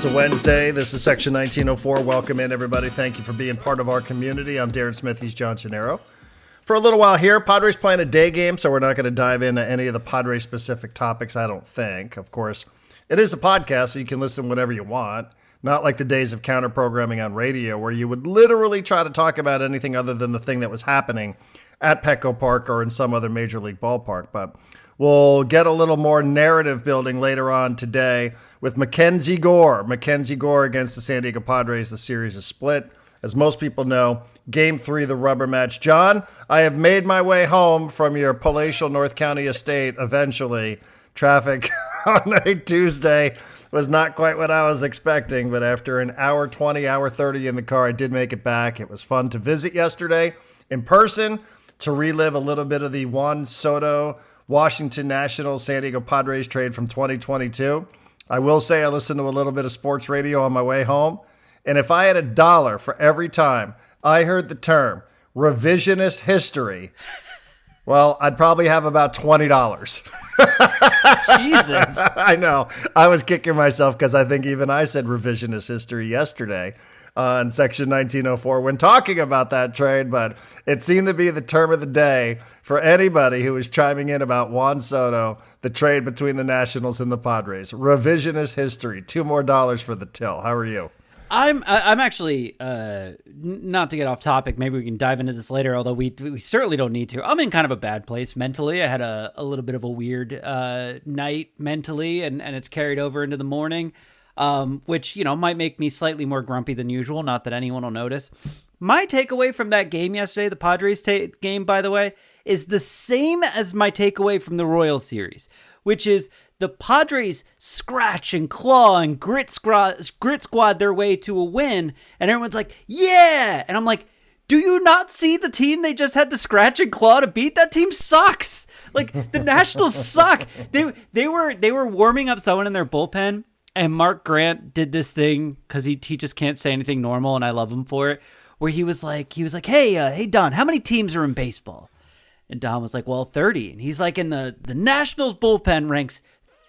It's a Wednesday. This is Section 1904. Welcome in, everybody. Thank you for being part of our community. I'm Darren Smith. He's John Gennaro. For a little while here, Padres playing a day game, so we're not going to dive into any of the Padres-specific topics, I don't think. Of course, it is a podcast, so you can listen whenever you want. Not like the days of counter-programming on radio, where you would literally try to talk about anything other than the thing that was happening at Petco Park or in some other major league ballpark. But we'll get a little more narrative building later on today with Mackenzie Gore. Mackenzie Gore against the San Diego Padres. The series is split. As most people know, Game 3, the rubber match. John, I have made my way home from your palatial North County estate eventually. Traffic on a Tuesday was not quite what I was expecting, but after an hour 20, hour 30 in the car, I did make it back. It was fun to visit yesterday in person, to relive a little bit of the Juan Soto Washington Nationals San Diego Padres trade from 2022. I will say I listened to a little bit of sports radio on my way home, and if I had $1 for every time I heard the term revisionist history, well, I'd probably have about $20. Jesus. I know. I was kicking myself because I think even I said revisionist history yesterday on Section 1904 when talking about that trade, but it seemed to be the term of the day for anybody who was chiming in about Juan Soto, the trade between the Nationals and the Padres. Revisionist history. $2 more for the till. How are you? I'm actually, not to get off topic, maybe we can dive into this later, although we certainly don't need to. I'm in kind of a bad place mentally. I had a little bit of a weird night mentally, and it's carried over into the morning, which, you know, might make me slightly more grumpy than usual, not that anyone will notice. My takeaway from that game yesterday, the Padres game, by the way, is the same as my takeaway from the Royals series, which is the Padres scratch and claw and grit squad their way to a win, and everyone's like, yeah! And I'm like, do you not see the team they just had to scratch and claw to beat? That team sucks! Like, the Nationals suck! They were warming up someone in their bullpen, and Mark Grant did this thing, because he just can't say anything normal, and I love him for it, where he was like, hey Don, how many teams are in baseball? And Don was like, well, 30. And he's like, in the Nationals bullpen ranks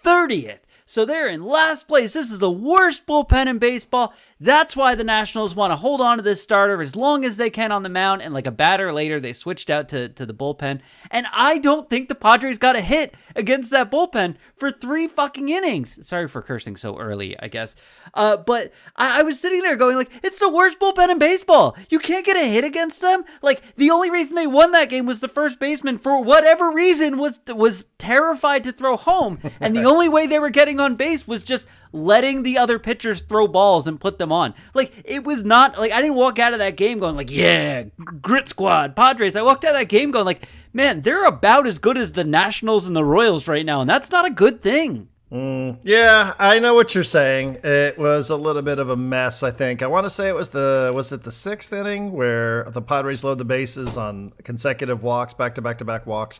30th. So they're in last place. This is the worst bullpen in baseball. That's why the Nationals want to hold on to this starter as long as they can on the mound. And like a batter later, they switched out to the bullpen. And I don't think the Padres got a hit against that bullpen for 3 fucking innings. Sorry for cursing so early, I guess. But I was sitting there going like, it's the worst bullpen in baseball. You can't get a hit against them. Like, the only reason they won that game was the first baseman, for whatever reason, was terrified to throw home. And the only way they were getting on base was just letting the other pitchers throw balls and put them on. Like, it was not like, I didn't walk out of that game going like, yeah, grit squad, Padres. I walked out of that game going like, man, they're about as good as the Nationals and the Royals right now, and that's not a good thing. Yeah, I know what you're saying. It was a little bit of a mess, I think. I want to say it was the 6th inning where the Padres load the bases on consecutive walks, back-to-back walks.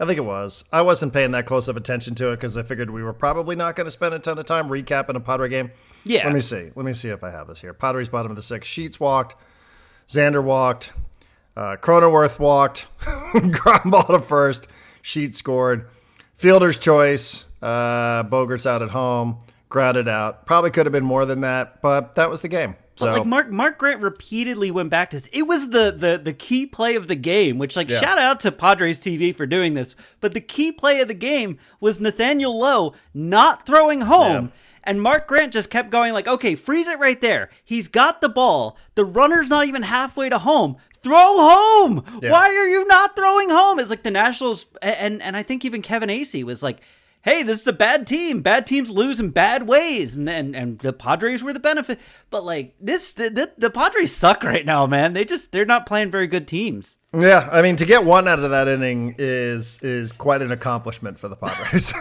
I think it was. I wasn't paying that close of attention to it because I figured we were probably not going to spend a ton of time recapping a Padre game. Yeah. Let me see if I have this here. Padres bottom of the 6th. Sheets walked. Xander walked. Cronenworth walked. Ground ball to first. Sheets scored. Fielder's choice. Bogart's out at home. Grounded out. Probably could have been more than that, but that was the game. So, but like Mark Grant repeatedly went back to this. It was the key play of the game, which shout out to Padres TV for doing this. But the key play of the game was Nathaniel Lowe not throwing home. Yeah. And Mark Grant just kept going like, okay, freeze it right there. He's got the ball. The runner's not even halfway to home. Throw home. Yeah. Why are you not throwing home? It's like the Nationals. And I think even Kevin Acee was like, hey, this is a bad team. Bad teams lose in bad ways. And the Padres were the benefit. But like the Padres suck right now, man. They're not playing very good teams. Yeah, I mean, to get one out of that inning is quite an accomplishment for the Padres.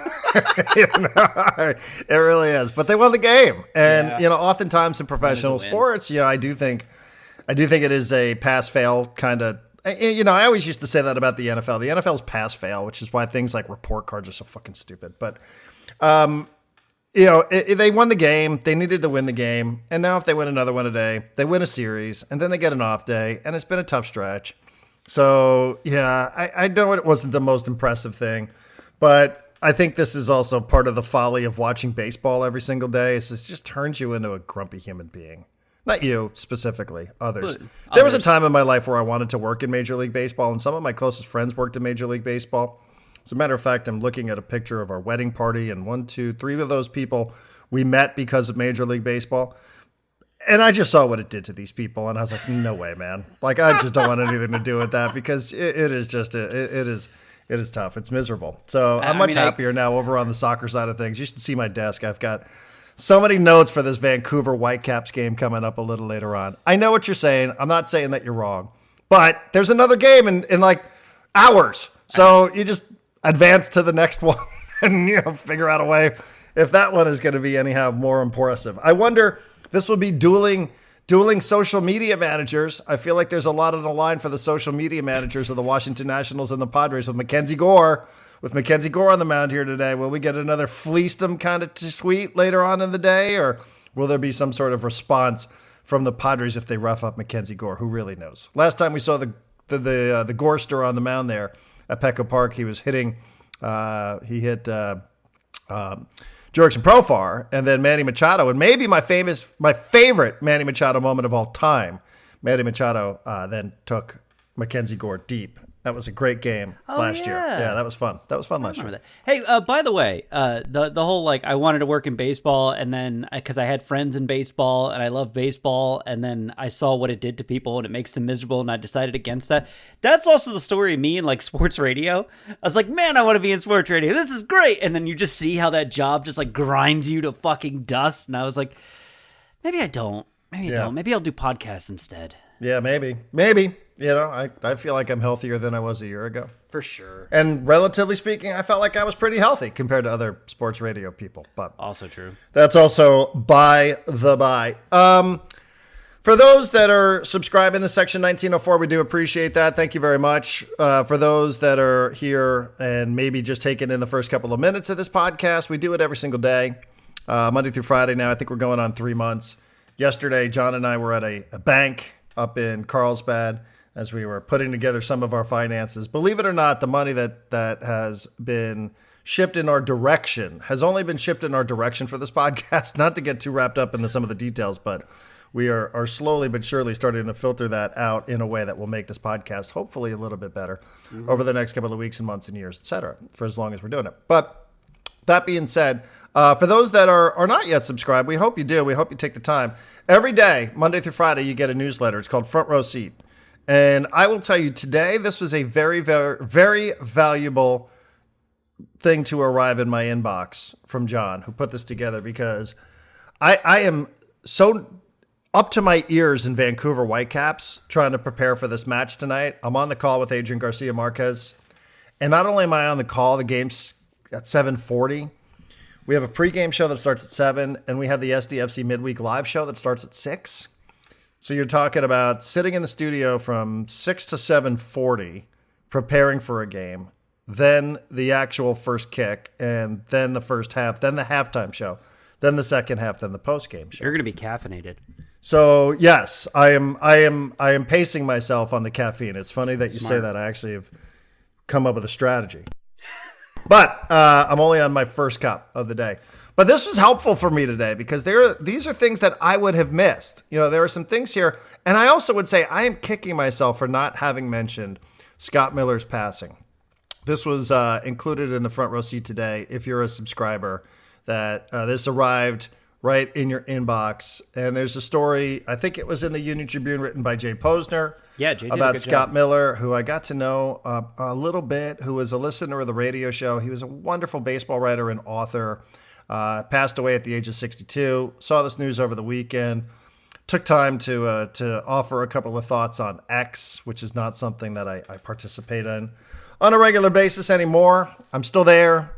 It really is. But they won the game. And oftentimes in professional sports, I do think it is a pass-fail kind of. I always used to say that about the NFL. The NFL's pass-fail, which is why things like report cards are so fucking stupid. But, they won the game. They needed to win the game. And now if they win another one today, they win a series. And then they get an off day. And it's been a tough stretch. So, yeah, I know it wasn't the most impressive thing. But I think this is also part of the folly of watching baseball every single day. It just turns you into a grumpy human being. Not you specifically, others. There was a time in my life where I wanted to work in Major League Baseball, and some of my closest friends worked in Major League Baseball. As a matter of fact, I'm looking at a picture of our wedding party, and 1, 2, 3 of those people we met because of Major League Baseball. And I just saw what it did to these people, and I was like, no way, man. Like, I just don't want anything to do with that because it is just, it is tough. It's miserable. So I'm much happier now over on the soccer side of things. You should see my desk. I've got so many notes for this Vancouver Whitecaps game coming up a little later on. I know what you're saying. I'm not saying that you're wrong. But there's another game in like hours. So you just advance to the next one and figure out a way if that one is going to be anyhow more impressive. I wonder, this will be dueling social media managers. I feel like there's a lot on the line for the social media managers of the Washington Nationals and the Padres with Mackenzie Gore. With Mackenzie Gore on the mound here today, will we get another fleece them kind of tweet later on in the day, or will there be some sort of response from the Padres if they rough up Mackenzie Gore? Who really knows? Last time we saw the Gorster on the mound there at Petco Park, he was hitting. He hit Jurickson Profar, and then Manny Machado, and maybe my favorite Manny Machado moment of all time. Manny Machado then took Mackenzie Gore deep. That was a great game last year. Yeah, that was fun. That was fun last year. That. Hey, by the way, the whole I wanted to work in baseball, and then because I had friends in baseball and I love baseball, and then I saw what it did to people and it makes them miserable, and I decided against that. That's also the story of me in sports radio. I was like, man, I want to be in sports radio. This is great. And then you just see how that job just grinds you to fucking dust. And I was like, maybe I don't. Maybe I don't. Maybe I'll do podcasts instead. Yeah, maybe. I feel like I'm healthier than I was a year ago. For sure. And relatively speaking, I felt like I was pretty healthy compared to other sports radio people. But also true. That's also by the by. For those that are subscribing to Section 1904, we do appreciate that. Thank you very much. For those that are here and maybe just taking in the first couple of minutes of this podcast, we do it every single day, Monday through Friday now. I think we're going on 3 months. Yesterday, John and I were at a bank up in Carlsbad as we were putting together some of our finances. Believe it or not, the money that has been shipped in our direction has only been shipped in our direction for this podcast. Not to get too wrapped up into some of the details, but we are slowly but surely starting to filter that out in a way that will make this podcast hopefully a little bit better over the next couple of weeks and months and years, et cetera, for as long as we're doing it. But that being said, for those that are not yet subscribed, we hope you do. We hope you take the time. Every day, Monday through Friday, you get a newsletter. It's called Front Row Seat. And I will tell you today, this was a very, very, very valuable thing to arrive in my inbox from John, who put this together, because I am so up to my ears in Vancouver Whitecaps trying to prepare for this match tonight. I'm on the call with Adrian Garcia Marquez. And not only am I on the call, the game's at 7:40. We have a pregame show that starts at 7, and we have the SDFC midweek live show that starts at 6. So you're talking about sitting in the studio from 6 to 7:40, preparing for a game, then the actual first kick, and then the first half, then the halftime show, then the second half, then the postgame show. You're going to be caffeinated. So yes, I am pacing myself on the caffeine. It's funny that you say that. I actually have come up with a strategy. But I'm only on my first cup of the day. But this was helpful for me today because these are things that I would have missed. There are some things here. And I also would say I am kicking myself for not having mentioned Scott Miller's passing. This was included in the Front Row Seat today. If you're a subscriber, that this arrived right in your inbox. And there's a story, I think it was in the Union Tribune, written by Jay Posner. Yeah, Jay did about a good Scott job. Miller, who I got to know a little bit, who was a listener of the radio show. He was a wonderful baseball writer and author. Passed away at the age of 62. Saw this news over the weekend. Took time to offer a couple of thoughts on X, which is not something that I participate in on a regular basis anymore. I'm still there.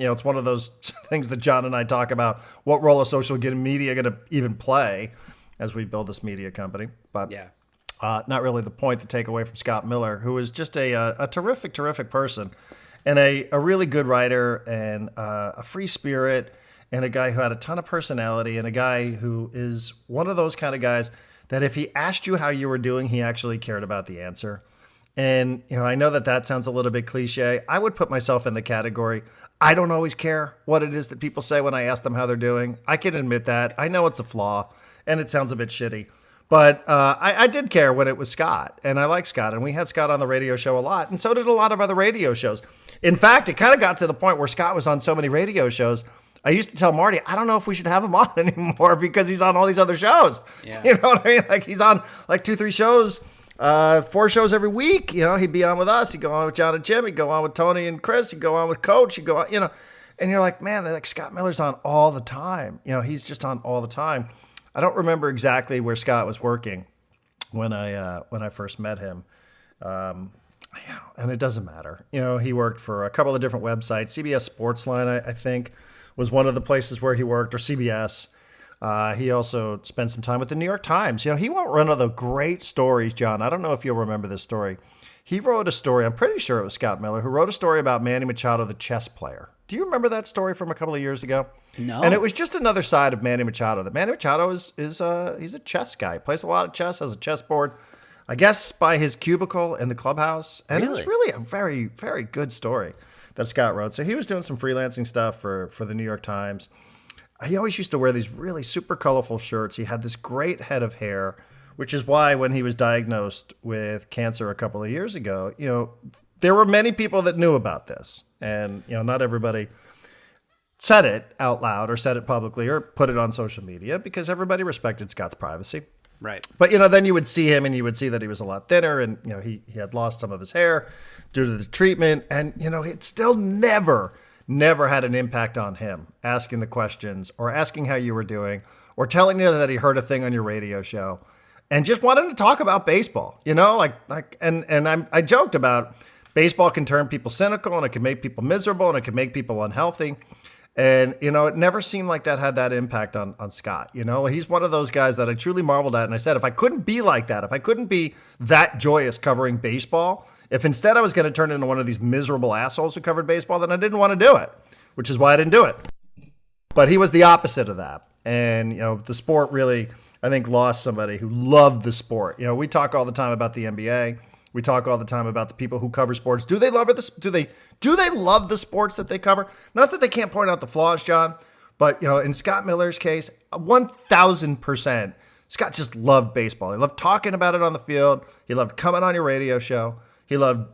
It's one of those things that John and I talk about. What role is social media going to even play as we build this media company? But Yeah. not really the point to take away from Scott Miller, who is just a terrific, terrific person and a really good writer and a free spirit and a guy who had a ton of personality and a guy who is one of those kind of guys that if he asked you how you were doing, he actually cared about the answer. And, I know that sounds a little bit cliche. I would put myself in the category. I don't always care what it is that people say when I ask them how they're doing. I can admit that. I know it's a flaw and it sounds a bit shitty. But I did care when it was Scott, and I like Scott, and we had Scott on the radio show a lot, and so did a lot of other radio shows. In fact, it kind of got to the point where Scott was on so many radio shows, I used to tell Marty, I don't know if we should have him on anymore because he's on all these other shows. Yeah. You know what I mean? Like, he's on like 2-3 shows, 4 shows every week. He'd be on with us. He'd go on with John and Jim. He'd go on with Tony and Chris. He'd go on with Coach. He'd go on, and you're like, man, like Scott Miller's on all the time. He's just on all the time. I don't remember exactly where Scott was working when I first met him. And it doesn't matter. He worked for a couple of different websites. CBS Sportsline, I think, was one of the places where he worked, or CBS. He also spent some time with the New York Times. He wrote one of the great stories, John. I don't know if you'll remember this story. He wrote a story, I'm pretty sure it was Scott Miller, who wrote a story about Manny Machado, the chess player. Do you remember that story from a couple of years ago? No. And it was just another side of Manny Machado. That Manny Machado is he's a chess guy. He plays a lot of chess, has a chessboard, I guess by his cubicle in the clubhouse. And It was really a very, very good story that Scott wrote. So he was doing some freelancing stuff for the New York Times. He always used to wear these really super colorful shirts. He had this great head of hair, which is why when he was diagnosed with cancer a couple of years ago, there were many people that knew about this. And, not everybody said it out loud or said it publicly or put it on social media because everybody respected Scott's privacy. Right. But, then you would see him and you would see that he was a lot thinner and, he had lost some of his hair due to the treatment. And, it still never had an impact on him asking the questions or asking how you were doing or telling you that he heard a thing on your radio show and just wanted to talk about baseball, I joked about baseball can turn people cynical and it can make people miserable and it can make people unhealthy. And, it never seemed like that had that impact on Scott. He's one of those guys that I truly marveled at. And I said, if I couldn't be like that, if I couldn't be that joyous covering baseball, if instead I was going to turn into one of these miserable assholes who covered baseball, then I didn't want to do it, which is why I didn't do it. But he was the opposite of that. And, the sport really, I think, lost somebody who loved the sport. We talk all the time about the NBA. We talk all the time about the people who cover sports. Do they love it? Do they love the sports that they cover? Not that they can't point out the flaws, John, but in Scott Miller's case, 1,000%, Scott just loved baseball. He loved talking about it on the field. He loved coming on your radio show. He loved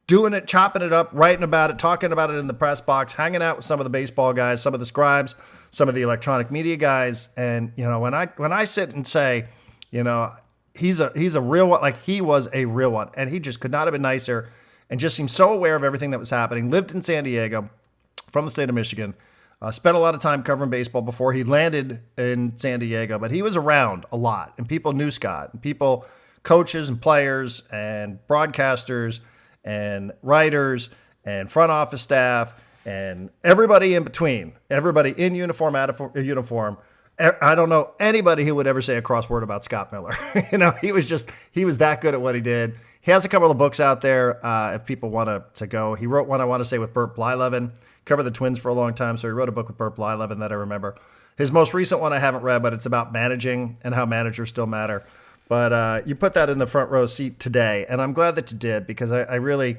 doing it, chopping it up, writing about it, talking about it in the press box, hanging out with some of the baseball guys, some of the scribes, some of the electronic media guys. And when I sit and say, he's a real one. Like, he was a real one, and he just could not have been nicer and just seemed so aware of everything that was happening. Lived in San Diego from the state of Michigan, spent a lot of time covering baseball before he landed in San Diego, but he was around a lot, and people knew Scott, and people, coaches and players and broadcasters and writers and front office staff and everybody in between, everybody in uniform, out of uniform. I don't know anybody who would ever say a cross word about Scott Miller. He was that good at what he did. He has a couple of books out there if people want to go. He wrote one, I want to say, with Burt Blyleven, covered the Twins for a long time. So he wrote a book with Burt Blyleven that I remember. His most recent one I haven't read, but it's about managing and how managers still matter. But you put that in the front row seat today, and I'm glad that you did because I really...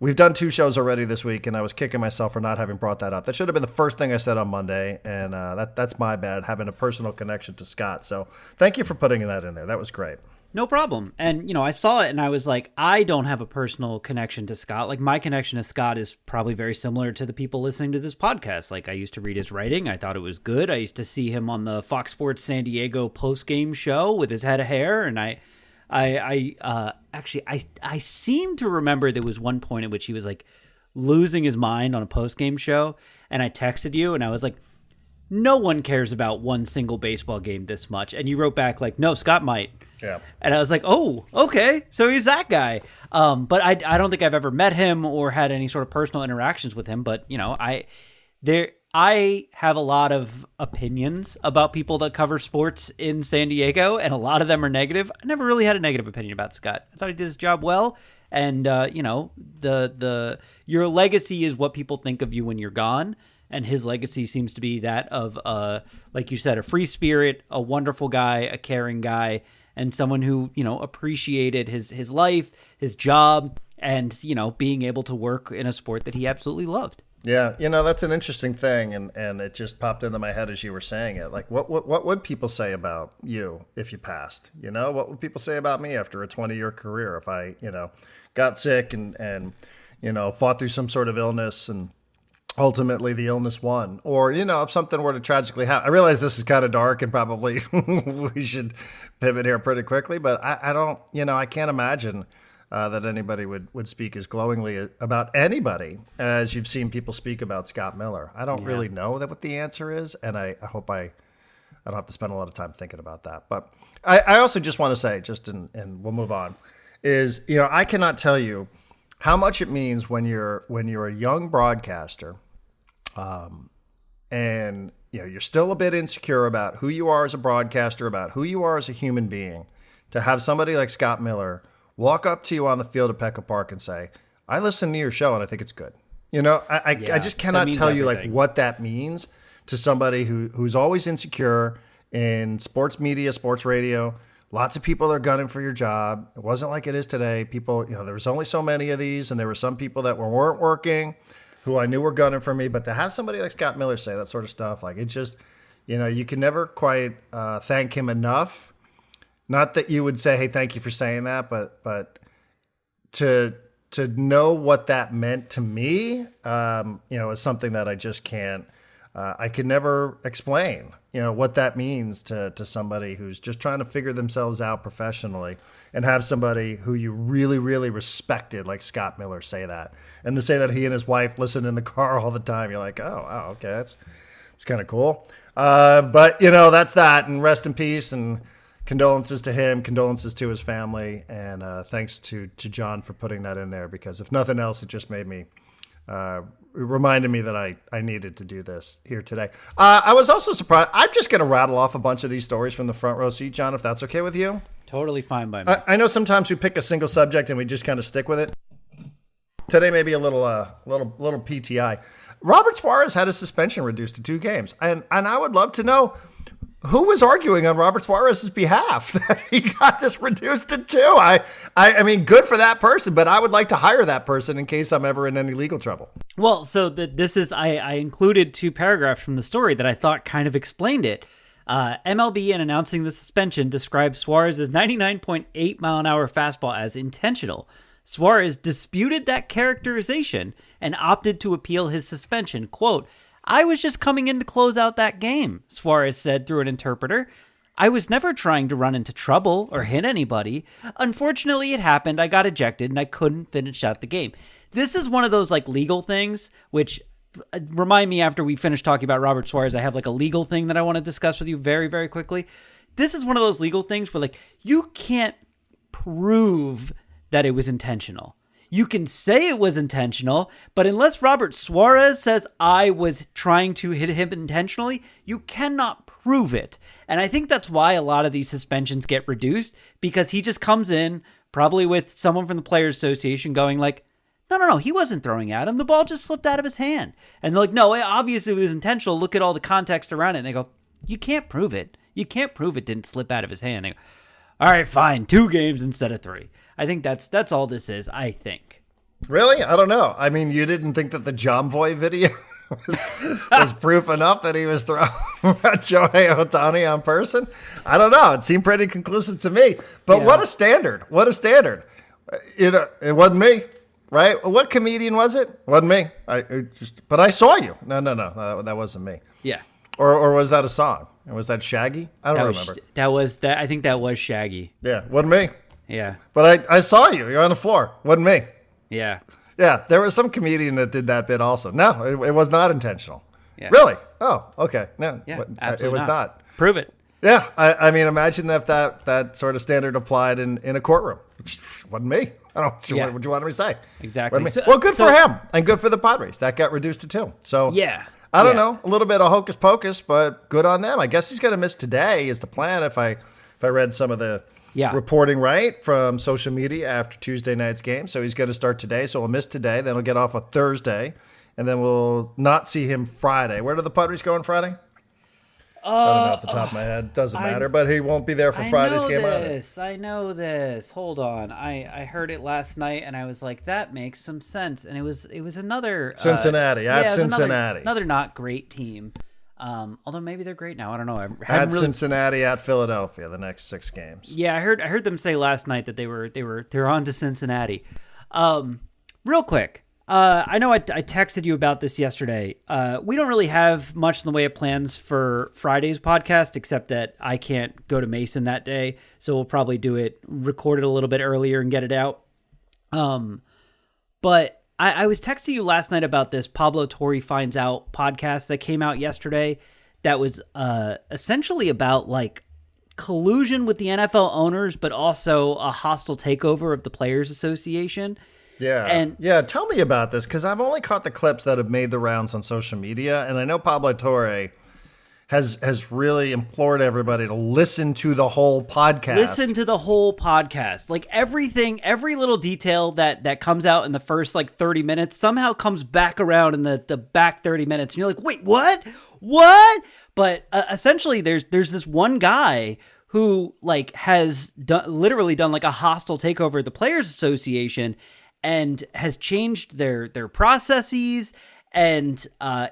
We've done 2 shows already this week, and I was kicking myself for not having brought that up. That should have been the first thing I said on Monday, and that's my bad, having a personal connection to Scott. So thank you for putting that in there. That was great. No problem. And, I saw it, and I was like, I don't have a personal connection to Scott. Like, my connection to Scott is probably very similar to the people listening to this podcast. Like, I used to read his writing. I thought it was good. I used to see him on the Fox Sports San Diego post-game show with his head of hair, and I seem to remember there was one point at which he was like losing his mind on a post-game show, and I texted you and I was like, no one cares about one single baseball game this much. And you wrote back like, no, Scott might. Yeah. And I was like, oh, okay. So he's that guy. But I don't think I've ever met him or had any sort of personal interactions with him, but I have a lot of opinions about people that cover sports in San Diego, and a lot of them are negative. I never really had a negative opinion about Scott. I thought he did his job well, and your legacy is what people think of you when you're gone, and his legacy seems to be that of, like you said, a free spirit, a wonderful guy, a caring guy, and someone who, appreciated his life, his job, and, being able to work in a sport that he absolutely loved. Yeah, that's an interesting thing, and it just popped into my head as you were saying it. Like, what would people say about you if you passed? What would people say about me after a 20-year career if I, got sick and fought through some sort of illness and ultimately the illness won? Or, if something were to tragically happen. I realize this is kind of dark and probably we should pivot here pretty quickly, but I don't, I can't imagine that anybody would speak as glowingly about anybody as you've seen people speak about Scott Miller. I don't really know what the answer is, and I hope I don't have to spend a lot of time thinking about that. But I also just want to say, and we'll move on, is, I cannot tell you how much it means when you're a young broadcaster, and you're still a bit insecure about who you are as a broadcaster, about who you are as a human being, to have somebody like Scott Miller walk up to you on the field at Petco Park and say, I listened to your show and I think it's good. I just cannot tell you what that means to somebody who's always insecure in sports media, sports radio. Lots of people are gunning for your job. It wasn't like it is today. People, there was only so many of these, and there were some people that weren't working who I knew were gunning for me. But to have somebody like Scott Miller say that sort of stuff, like, it just, you can never quite thank him enough. Not that you would say, hey, thank you for saying that, but to know what that meant to me, is something that I just can't, I could never explain, what that means to somebody who's just trying to figure themselves out professionally, and have somebody who you really, really respected, like Scott Miller, say that. And to say that he and his wife listen in the car all the time, you're like, oh, wow, okay, it's kind of cool. But, that's that, and rest in peace, and condolences to him, condolences to his family, and thanks to John for putting that in there, because if nothing else, it just made me, it reminded me that I needed to do this here today. I was also surprised. I'm just going to rattle off a bunch of these stories from the front row seat, John, if that's okay with you. Totally fine by me. I know sometimes we pick a single subject and we just kind of stick with it. Today may be a little PTI. Robert Suarez had his suspension reduced to 2 games, and I would love to know who was arguing on Robert Suarez's behalf that he got this reduced to 2. I mean, good for that person, but I would like to hire that person in case I'm ever in any legal trouble. Well, so this is, I included 2 paragraphs from the story that I thought kind of explained it. MLB, in announcing the suspension, described Suarez's 99.8 mile an hour fastball as intentional. Suarez disputed that characterization and opted to appeal his suspension. Quote, I was just coming in to close out that game, Suarez said through an interpreter. I was never trying to run into trouble or hit anybody. Unfortunately, it happened. I got ejected and I couldn't finish out the game. This is one of those legal things, which remind me after we finish talking about Robert Suarez, I have a legal thing that I want to discuss with you very, very quickly. This is one of those legal things where you can't prove that it was intentional. You can say it was intentional, but unless Robert Suarez says I was trying to hit him intentionally, you cannot prove it. And I think that's why a lot of these suspensions get reduced, because he just comes in probably with someone from the Players Association going no, he wasn't throwing at him. The ball just slipped out of his hand. And they're like, no, obviously it was intentional. Look at all the context around it. And they go, you can't prove it. You can't prove it didn't slip out of his hand. They go, all right, fine, 2 games instead of 3. I think that's all this is, I think. Really? I don't know. I mean, you didn't think that the John Boy video was proof enough that he was throwing at Shohei Ohtani on person? I don't know. It seemed pretty conclusive to me. But What a standard. What a standard. It wasn't me, right? What comedian was it? Wasn't me. But I saw you. No. That wasn't me. Yeah. Or was that a song? And was that Shaggy? I don't remember. I think that was Shaggy. Yeah, wasn't me. Yeah. But I saw you. You're on the floor. Wasn't me. Yeah. Yeah, there was some comedian that did that bit also. No, it was not intentional. Yeah. Really? Oh, okay. No, yeah, absolutely it was not. Prove it. Yeah, I mean, imagine if that sort of standard applied in a courtroom. Wasn't me. I don't know what you wanted me to say. Exactly. Well, good for him and good for the Padres. That got reduced to 2. So yeah. I don't know, a little bit of hocus pocus, but good on them. I guess he's going to miss today is the plan if I read some of the reporting right from social media after Tuesday night's game. So he's going to start today, so he'll miss today. Then he'll get off on Thursday, and then we'll not see him Friday. Where do the Padres go on Friday? I don't know off the top of my head. Doesn't matter, but he won't be there for Friday's game either. I know this. Hold on. I heard it last night and I was like, that makes some sense. And it was another Cincinnati. Cincinnati. Another not great team. Although maybe they're great now. I don't know. Cincinnati, at Philadelphia, the next 6 games. Yeah, I heard them say last night that they're on to Cincinnati. Real quick. I know I texted you about this yesterday. We don't really have much in the way of plans for Friday's podcast, except that I can't go to Mason that day. So we'll probably record it a little bit earlier and get it out. But I was texting you last night about this Pablo Torre Finds Out podcast that came out yesterday that was essentially about like collusion with the NFL owners, but also a hostile takeover of the Players Association. Yeah. Tell me about this, because I've only caught the clips that have made the rounds on social media, and I know Pablo Torre has really implored everybody to listen to the whole podcast. Like every little detail that comes out in the first like 30 minutes somehow comes back around in the back 30 minutes, and you're like, wait, what? But essentially, there's this one guy who like has literally done like a hostile takeover of the Players Association, and has changed their processes. And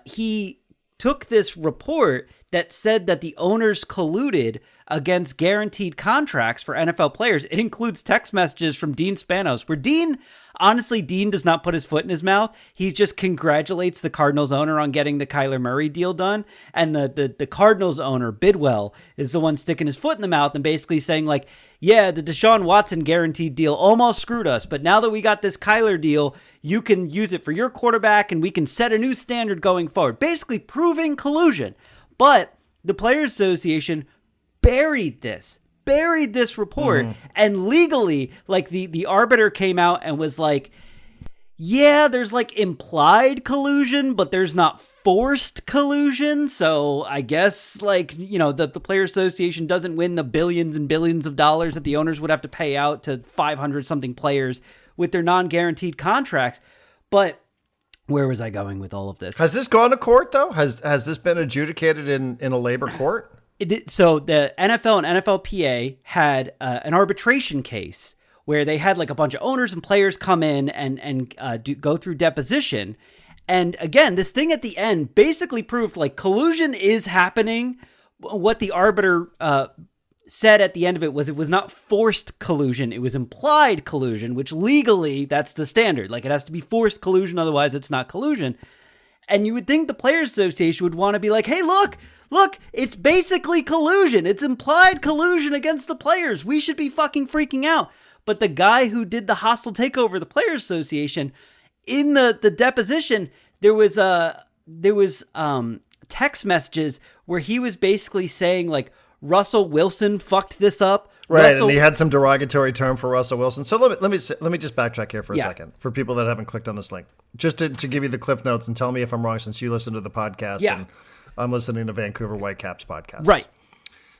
he took this report that said that the owners colluded against guaranteed contracts for NFL players. It includes text messages from Dean Spanos, where Dean does not put his foot in his mouth. He just congratulates the Cardinals owner on getting the Kyler Murray deal done. And the Cardinals owner, Bidwell, is the one sticking his foot in the mouth and basically saying like, yeah, the Deshaun Watson guaranteed deal almost screwed us, but now that we got this Kyler deal, you can use it for your quarterback and we can set a new standard going forward. Basically proving collusion. But the Players Association buried this report, and legally, like the arbiter came out and was like, yeah, there's like implied collusion, but there's not forced collusion. So I guess like, you know, the Players Association doesn't win the billions and billions of dollars that the owners would have to pay out to 500 something players with their non-guaranteed contracts. But where was I going with all of this? Has this gone to court, though? Has this been adjudicated in a labor court? So the NFL and NFLPA had an arbitration case where they had like a bunch of owners and players come in and go through deposition. And again, this thing at the end basically proved like collusion is happening. What the arbiter said at the end of it was not forced collusion. It was implied collusion, which legally that's the standard. Like it has to be forced collusion. Otherwise it's not collusion. And you would think the Players Association would want to be like, hey, look, it's basically collusion. It's implied collusion against the players. We should be fucking freaking out. But the guy who did the hostile takeover of the Players Association, in the deposition, there was text messages where he was basically saying like, Russell Wilson fucked this up. Right, and he had some derogatory term for Russell Wilson. So let me just backtrack here for a second for people that haven't clicked on this link, just to give you the cliff notes and tell me if I'm wrong, since you listen to the podcast. Yeah. And I'm listening to Vancouver Whitecaps podcast. Right.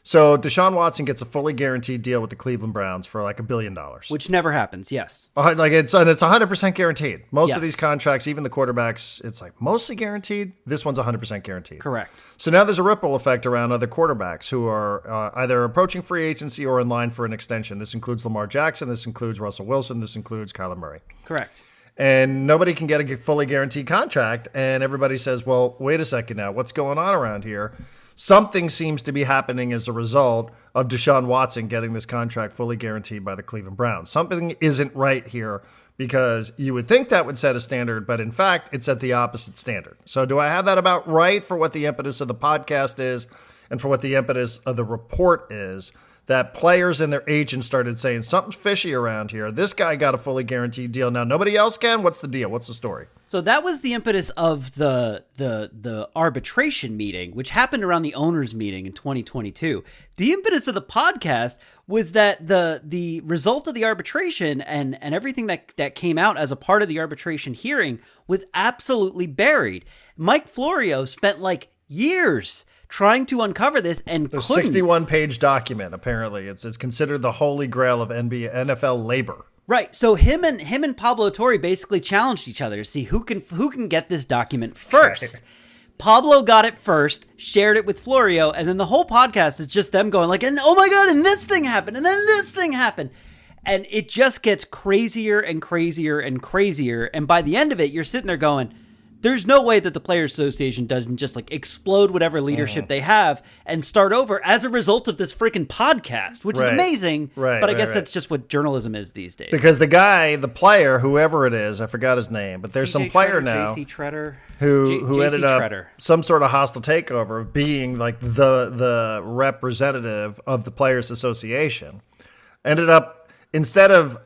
So Deshaun Watson gets a fully guaranteed deal with the Cleveland Browns for like $1 billion, which never happens. Yes, like it's 100% guaranteed. Most Yes. of these contracts, even the quarterbacks, it's like mostly guaranteed. This one's 100% guaranteed. Correct. So now there's a ripple effect around other quarterbacks who are either approaching free agency or in line for an extension. This includes Lamar Jackson. This includes Russell Wilson. This includes Kyler Murray. Correct. And nobody can get a fully guaranteed contract. And everybody says, well, wait a second now. What's going on around here? Something seems to be happening as a result of Deshaun Watson getting this contract fully guaranteed by the Cleveland Browns. Something isn't right here, because you would think that would set a standard, but in fact, it's at the opposite standard. So do I have that about right for what the impetus of the podcast is and for what the impetus of the report is? That players and their agents started saying something's fishy around here. This guy got a fully guaranteed deal. Now nobody else can. What's the deal? What's the story? So that was the impetus of the arbitration meeting, which happened around the owners' meeting in 2022. The impetus of the podcast was that the result of the arbitration and everything that came out as a part of the arbitration hearing was absolutely buried. Mike Florio spent like years trying to uncover this and couldn't. 61-page document, apparently. It's considered the holy grail of NFL labor. Right. So him and Pablo Torre basically challenged each other to see who can get this document first. Pablo got it first, shared it with Florio, and then the whole podcast is just them going like, and oh my God, and this thing happened, and then this thing happened. And it just gets crazier and crazier and crazier. And by the end of it, you're sitting there going, there's no way that the Players Association doesn't just like explode whatever leadership they have and start over as a result of this freaking podcast, which is amazing. But I guess that's just what journalism is these days. Because the player, whoever it is, I forgot his name, but there's some player now JC Treader, who ended up Treader. Some sort of hostile takeover of being like the representative of the Players Association. Ended up, instead of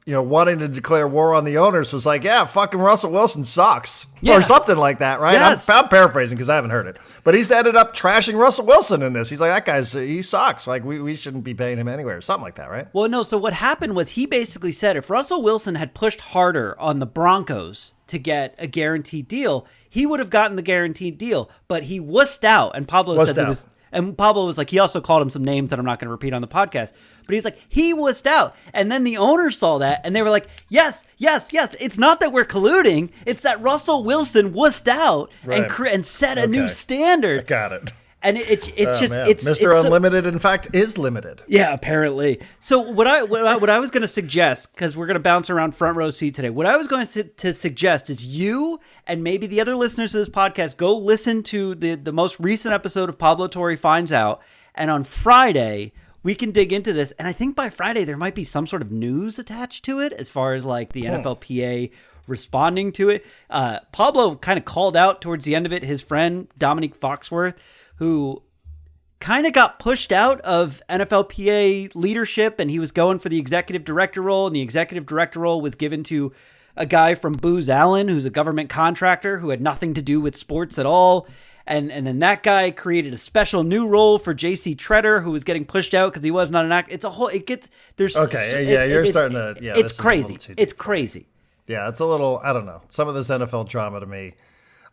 wanting to declare war on the owners, was like, yeah, fucking Russell Wilson sucks. Or something like that, right? Yes. I'm paraphrasing because I haven't heard it. But he's ended up trashing Russell Wilson in this. He's like, he sucks. Like, we shouldn't be paying him anywhere. Something like that, right? Well, no, so what happened was he basically said if Russell Wilson had pushed harder on the Broncos to get a guaranteed deal, he would have gotten the guaranteed deal. But he wussed out, and Pablo said he was... And Pablo was like, he also called him some names that I'm not going to repeat on the podcast. But he's like, he wussed out. And then the owners saw that, and they were like, yes. It's not that we're colluding. It's that Russell Wilson wussed out and set a new standard. I got it. And it's Mr. Unlimited, in fact, is limited. Yeah, apparently. So what I was going to suggest, because we're going to bounce around front row seat today, what I was going to suggest is you and maybe the other listeners of this podcast go listen to the most recent episode of Pablo Torre Finds Out, and on Friday we can dig into this. And I think by Friday there might be some sort of news attached to it as far as like the NFLPA responding to it. Pablo kind of called out towards the end of it his friend Dominique Foxworth, who kind of got pushed out of NFLPA leadership, and he was going for the executive director role, and the executive director role was given to a guy from Booz Allen, who's a government contractor who had nothing to do with sports at all. And then that guy created a special new role for JC Treader, who was getting pushed out because he was not an actor. It's a whole, it gets, there's... Okay, you're starting to... Yeah, it's crazy. It's crazy. Yeah, it's a little, I don't know. Some of this NFL drama to me...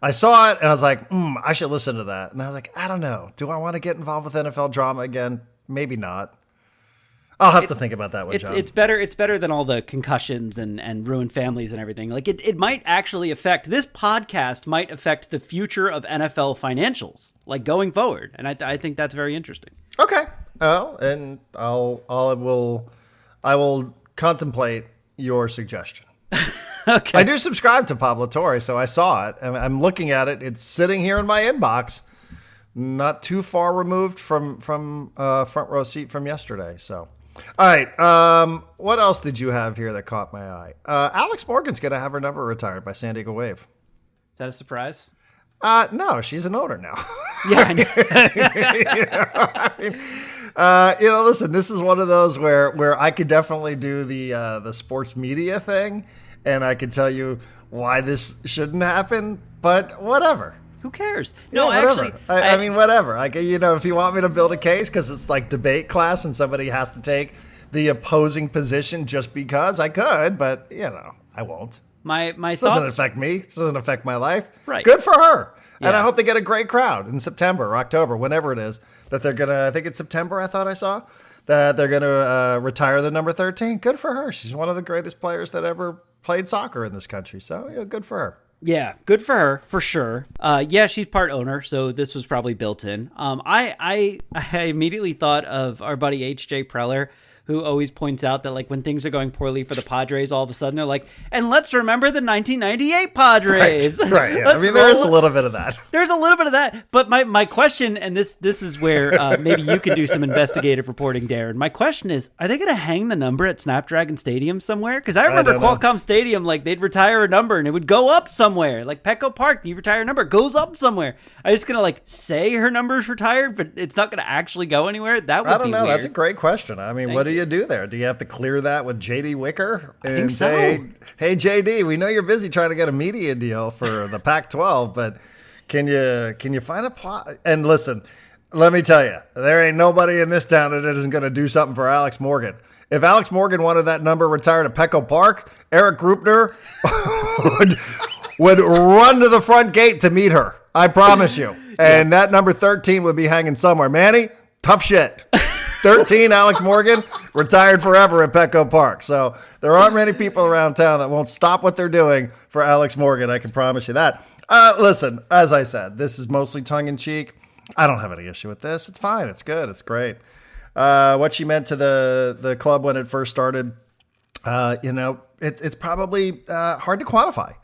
I saw it, and I was like, I should listen to that. And I was like, I don't know. Do I want to get involved with NFL drama again? Maybe not. I'll have to think about that one, John. It's better than all the concussions and ruined families and everything. Like, it might actually affect, this podcast might affect the future of NFL financials, like, going forward. And I think that's very interesting. Okay. Well, and I will contemplate your suggestion. Okay. I do subscribe to Pablo Torre, so I saw it. And I'm looking at it. It's sitting here in my inbox, not too far removed from front row seat from yesterday. So, all right. What else did you have here that caught my eye? Alex Morgan's going to have her number retired by San Diego Wave. Is that a surprise? No, she's an owner now. Yeah, I know. Listen, this is one of those where I could definitely do the sports media thing, and I could tell you why this shouldn't happen, but whatever. Who cares? No, whatever. Actually, I mean, whatever. If you want me to build a case because it's like debate class and somebody has to take the opposing position just because, I could, but I won't. My thoughts doesn't affect me. It doesn't affect my life. Right. Good for her. Yeah. And I hope they get a great crowd in September or October, whenever it is, that they're going to, I think it's September, I thought I saw, that they're going to retire the number 13. Good for her. She's one of the greatest players that ever played soccer in this country. So, good for her. Yeah, good for her, for sure. She's part owner, so this was probably built in. I immediately thought of our buddy H.J. Preller, who always points out that, like, when things are going poorly for the Padres, all of a sudden they're like, and let's remember the 1998 Padres. Right. Yeah. There's a little bit of that. There's a little bit of that. But my question, and this is where maybe you can do some investigative reporting, Darren. My question is, are they going to hang the number at Snapdragon Stadium somewhere? Because I remember Qualcomm Stadium, like, they'd retire a number and it would go up somewhere. Like Petco Park, you retire a number, it goes up somewhere. Are you just going to, like, say her number's retired, but it's not going to actually go anywhere? That would be weird. I don't know. That's a great question. I mean, what do you do there? Do you have to clear that with JD Wicker and think so. say, hey, JD, we know you're busy trying to get a media deal for the Pac-12, but can you find a plot? And listen, let me tell you, there ain't nobody in this town that isn't going to do something for Alex Morgan. If Alex Morgan wanted that number retired at Petco Park, Eric Grupner would run to the front gate to meet her. I promise you. And that number 13 would be hanging somewhere. Manny, tough shit. 13, Alex Morgan, retired forever at Petco Park. So there aren't many people around town that won't stop what they're doing for Alex Morgan. I can promise you that. Listen, as I said, this is mostly tongue-in-cheek. I don't have any issue with this. It's fine. It's good. It's great. What she meant to the club when it first started, it's probably hard to quantify.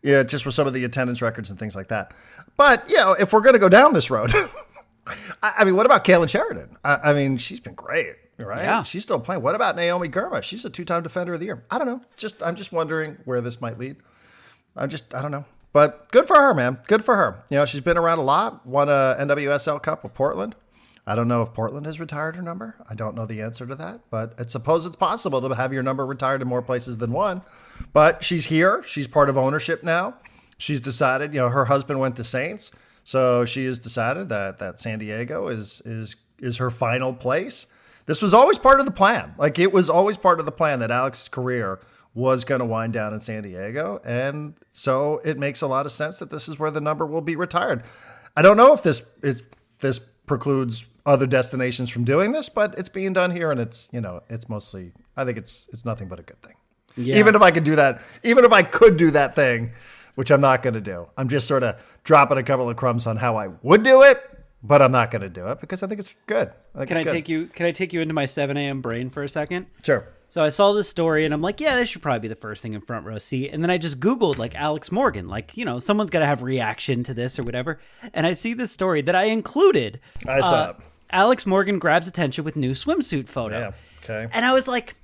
Yeah, just with some of the attendance records and things like that. But, if we're going to go down this road, I mean, what about Kayla Sheridan? I mean, she's been great, right? Yeah. She's still playing. What about Naomi Girma? She's a 2-time Defender of the Year. I don't know. I'm just wondering where this might lead. I don't know. But good for her, man. Good for her. She's been around a lot. Won a NWSL Cup with Portland. I don't know if Portland has retired her number. I don't know the answer to that. But I suppose it's possible to have your number retired in more places than one. But she's here. She's part of ownership now. She's decided, her husband went to Saints. So she has decided that San Diego is her final place. This was always part of the plan. Like, it was always part of the plan that Alex's career was going to wind down in San Diego. And so it makes a lot of sense that this is where the number will be retired. I don't know if this precludes other destinations from doing this, but it's being done here, and it's mostly, I think it's nothing but a good thing. Yeah. Even if I could do that thing, which I'm not going to do. I'm just sort of dropping a couple of crumbs on how I would do it, but I'm not going to do it because I think it's good. Can I take you into my 7 a.m. brain for a second? Sure. So I saw this story and I'm like, yeah, this should probably be the first thing in front row seat. And then I just Googled like Alex Morgan, like, someone's got to have reaction to this or whatever. And I see this story that I included. I saw it. Alex Morgan grabs attention with new swimsuit photo. Yeah. Okay. And I was like,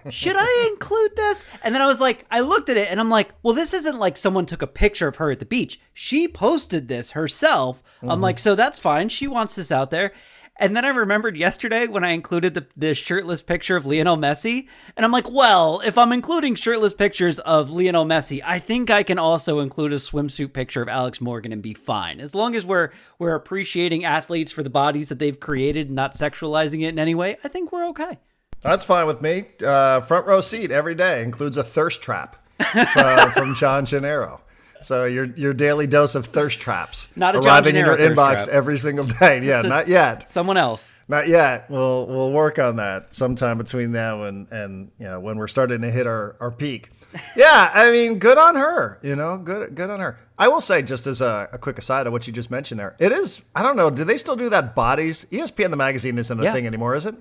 should I include this? And then I was like, I looked at it and I'm like, well, this isn't like someone took a picture of her at the beach. She posted this herself. Mm-hmm. I'm like, so that's fine. She wants this out there. And then I remembered yesterday when I included the shirtless picture of Lionel Messi. And I'm like, well, if I'm including shirtless pictures of Lionel Messi, I think I can also include a swimsuit picture of Alex Morgan and be fine. As long as we're appreciating athletes for the bodies that they've created and not sexualizing it in any way, I think we're okay. That's fine with me. Front row seat every day includes a thirst trap from John Gennaro. So your daily dose of thirst traps not a arriving John in your inbox trap. every single day. Yeah, not yet. Someone else. Not yet. We'll work on that sometime between now and when we're starting to hit our peak. Yeah, I mean, good on her. Good on her. I will say, just as a quick aside of what you just mentioned there, it is. I don't know. Do they still do that? Bodies? ESPN the magazine isn't a thing anymore, is it?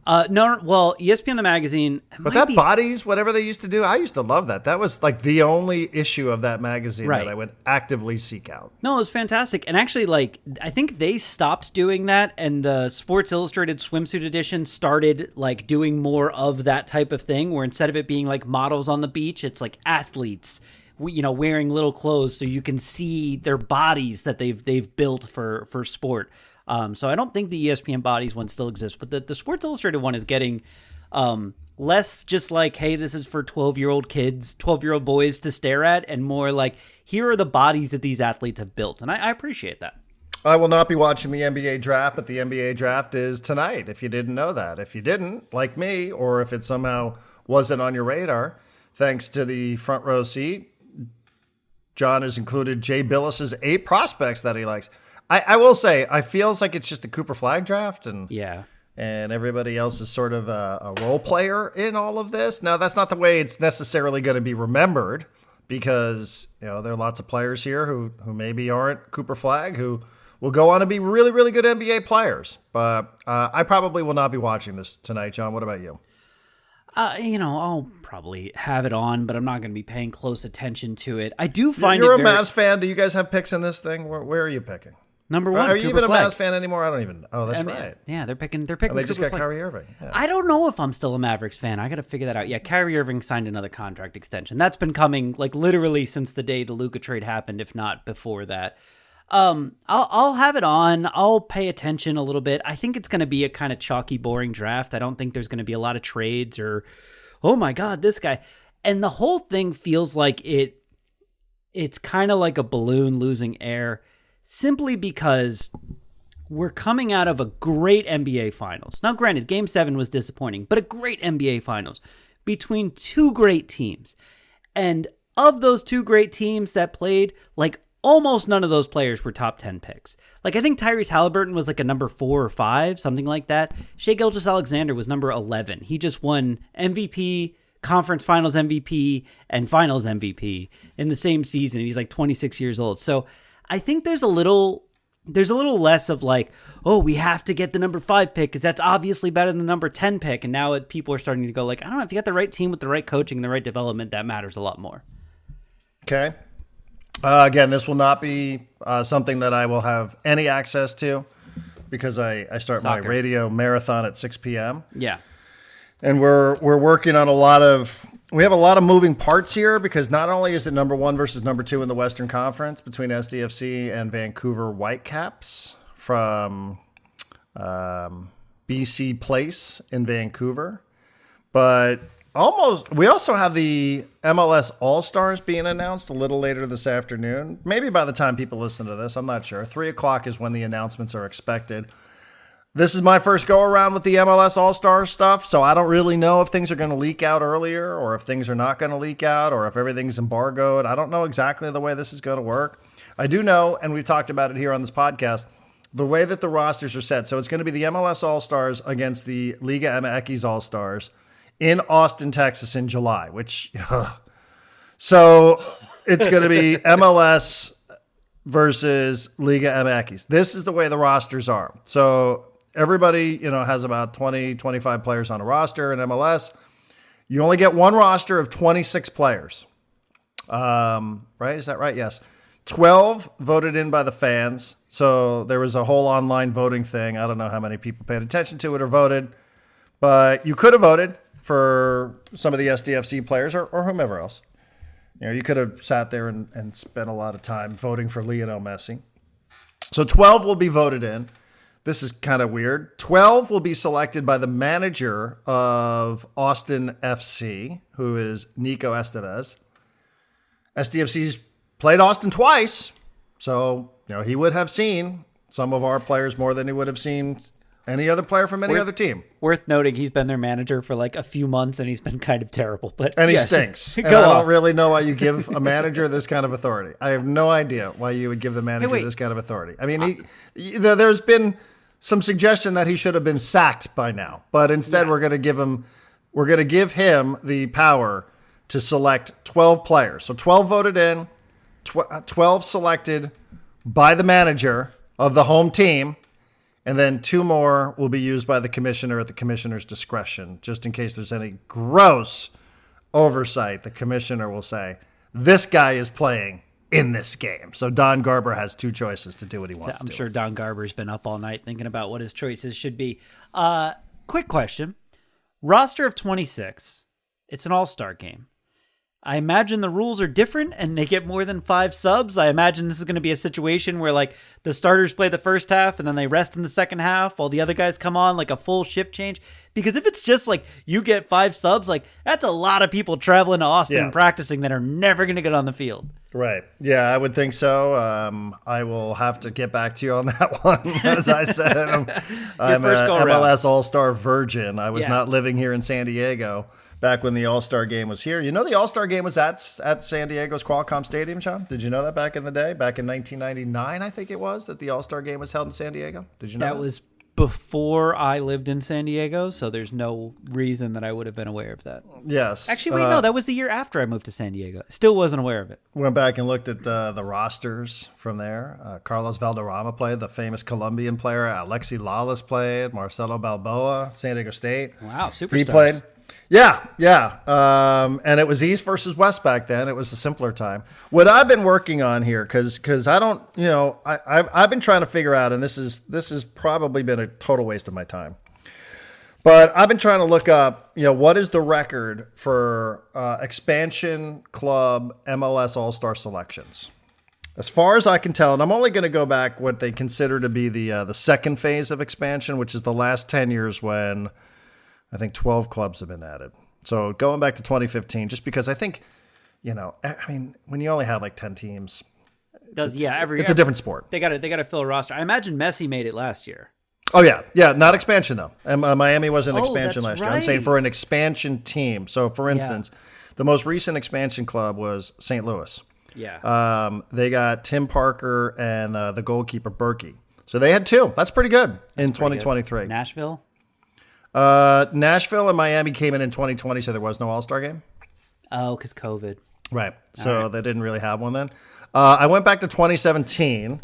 No. Well, ESPN the magazine, but that Bodies, whatever they used to do, I used to love that. That was like the only issue of that magazine that I would actively seek out. No, it was fantastic. And actually, like, I think they stopped doing that, and the Sports Illustrated swimsuit edition started like doing more of that type of thing, where instead of it being like models on the beach, it's like athletes, wearing little clothes so you can see their bodies that they've built for sport. So I don't think the ESPN Bodies one still exists, but the Sports Illustrated one is getting less just like, hey, this is for 12-year-old kids, 12-year-old boys to stare at, and more like, here are the bodies that these athletes have built. And I appreciate that. I will not be watching the NBA draft, but the NBA draft is tonight, if you didn't know that. If you didn't, like me, or if it somehow wasn't on your radar, thanks to the front row seat, John has included Jay Billis's 8 prospects that he likes. I will say, I feels like it's just a Cooper Flag draft, and everybody else is sort of a role player in all of this. Now, that's not the way it's necessarily going to be remembered, because there are lots of players here who maybe aren't Cooper Flag, who will go on to be really, really good NBA players. But I probably will not be watching this tonight, John. What about you? I'll probably have it on, but I'm not going to be paying close attention to it. I do find you're a Mavs fan. Do you guys have picks in this thing? Where are you picking? Number one, are you even Flag. a Mavs fan anymore? I don't even. Oh, that's right. Yeah, they're picking. They Cooper just got Flag. Kyrie Irving. Yeah. I don't know if I'm still a Mavericks fan. I got to figure that out. Yeah, Kyrie Irving signed another contract extension. That's been coming like literally since the day the Luka trade happened, if not before that. I'll have it on. I'll pay attention a little bit. I think it's going to be a kind of chalky, boring draft. I don't think there's going to be a lot of trades or, oh my God, this guy. And the whole thing feels like it's kind of like a balloon losing air, simply because we're coming out of a great NBA Finals. Now, granted, Game 7 was disappointing, but a great NBA Finals between two great teams. And of those two great teams that played, like, almost none of those players were top 10 picks. Like, I think Tyrese Halliburton was like a number 4 or 5, something like that. Shai Gilgeous-Alexander was number 11. He just won MVP, Conference Finals MVP, and Finals MVP in the same season. He's like 26 years old. So I think there's a little less of like, oh, we have to get the number 5 pick because that's obviously better than the number 10 pick. And now people are starting to go like, I don't know, if you got the right team with the right coaching and the right development, that matters a lot more. Okay. Again, this will not be something that I will have any access to because I start Soccer. my radio marathon at 6 p.m. Yeah. And we're working on we have a lot of moving parts here because not only is it number 1 versus number 2 in the Western Conference between SDFC and Vancouver Whitecaps from BC Place in Vancouver, but we also have the MLS All-Stars being announced a little later this afternoon. Maybe by the time people listen to this, I'm not sure. 3 o'clock is when the announcements are expected. This is my first go-around with the MLS All-Star stuff, so I don't really know if things are going to leak out earlier or if things are not going to leak out or if everything's embargoed. I don't know exactly the way this is going to work. I do know, and we've talked about it here on this podcast, the way that the rosters are set. So it's going to be the MLS All-Stars against the Liga MX All-Stars in Austin, Texas in July, so it's going to be MLS versus Liga MX. This is the way the rosters are. So everybody, has about 20, 25 players on a roster in MLS. You only get one roster of 26 players. Right? Is that right? Yes. 12 voted in by the fans. So there was a whole online voting thing. I don't know how many people paid attention to it or voted, but you could have voted for some of the SDFC players or whomever else. You could have sat there and spent a lot of time voting for Lionel Messi. So 12 will be voted in. This is kind of weird. 12 will be selected by the manager of Austin FC, who is Nico Estevez. SDFC's played Austin twice, so he would have seen some of our players more than he would have seen any other player from any other team. Worth noting, he's been their manager for like a few months, and he's been kind of terrible. And he stinks. And I don't really know why you give a manager this kind of authority. I have no idea why you would give the manager this kind of authority. I mean, there's been some suggestion that he should have been sacked by now, but instead we're going to give him the power to select 12 players. So 12 voted in, 12 selected by the manager of the home team. And then 2 more will be used by the commissioner at the commissioner's discretion. Just in case there's any gross oversight, the commissioner will say, this guy is playing in this game. So Don Garber has 2 choices to do what he wants to do. I'm sure Don Garber's been up all night thinking about what his choices should be. Quick question. Roster of 26. It's an all-star game. I imagine the rules are different and they get more than 5 subs. I imagine this is going to be a situation where like the starters play the first half and then they rest in the second half while the other guys come on, like a full shift change. Because if it's just like you get 5 subs, like that's a lot of people traveling to Austin and practicing that are never going to get on the field. Right. Yeah, I would think so. I will have to get back to you on that one. As I said, I'm an MLS All-Star virgin. I was not living here in San Diego back when the All-Star Game was here. The All-Star Game was at San Diego's Qualcomm Stadium, John? Did you know that back in the day? Back in 1999, I think it was, that the All-Star Game was held in San Diego? Did you know that? That was before I lived in San Diego, so there's no reason that I would have been aware of that. Yes. Actually, wait, no, that was the year after I moved to San Diego. Still wasn't aware of it. Went back and looked at the rosters from there. Carlos Valderrama played, the famous Colombian player. Alexi Lalas played. Marcelo Balboa, San Diego State. Wow, superstars. He played. Yeah. And it was East versus West back then. It was a simpler time. What I've been working on here, because I don't, I've been trying to figure out, and this has probably been a total waste of my time. But I've been trying to look up, what is the record for expansion club MLS All-Star selections? As far as I can tell, and I'm only going to go back what they consider to be the second phase of expansion, which is the last 10 years when I think 12 clubs have been added. So going back to 2015, just because I think, when you only have like 10 teams, it's a different sport. They got to fill a roster. I imagine Messi made it last year. Oh yeah, not expansion though. Miami was an expansion last year. Right. I'm saying for an expansion team. So for instance, the most recent expansion club was St. Louis. Yeah. They got Tim Parker and the goalkeeper Berkey. So they had 2. That's pretty good in 2023. Nashville? Nashville and Miami came in 2020, so there was no All-Star game. Oh, because COVID. Right. So they didn't really have one then. I went back to 2017.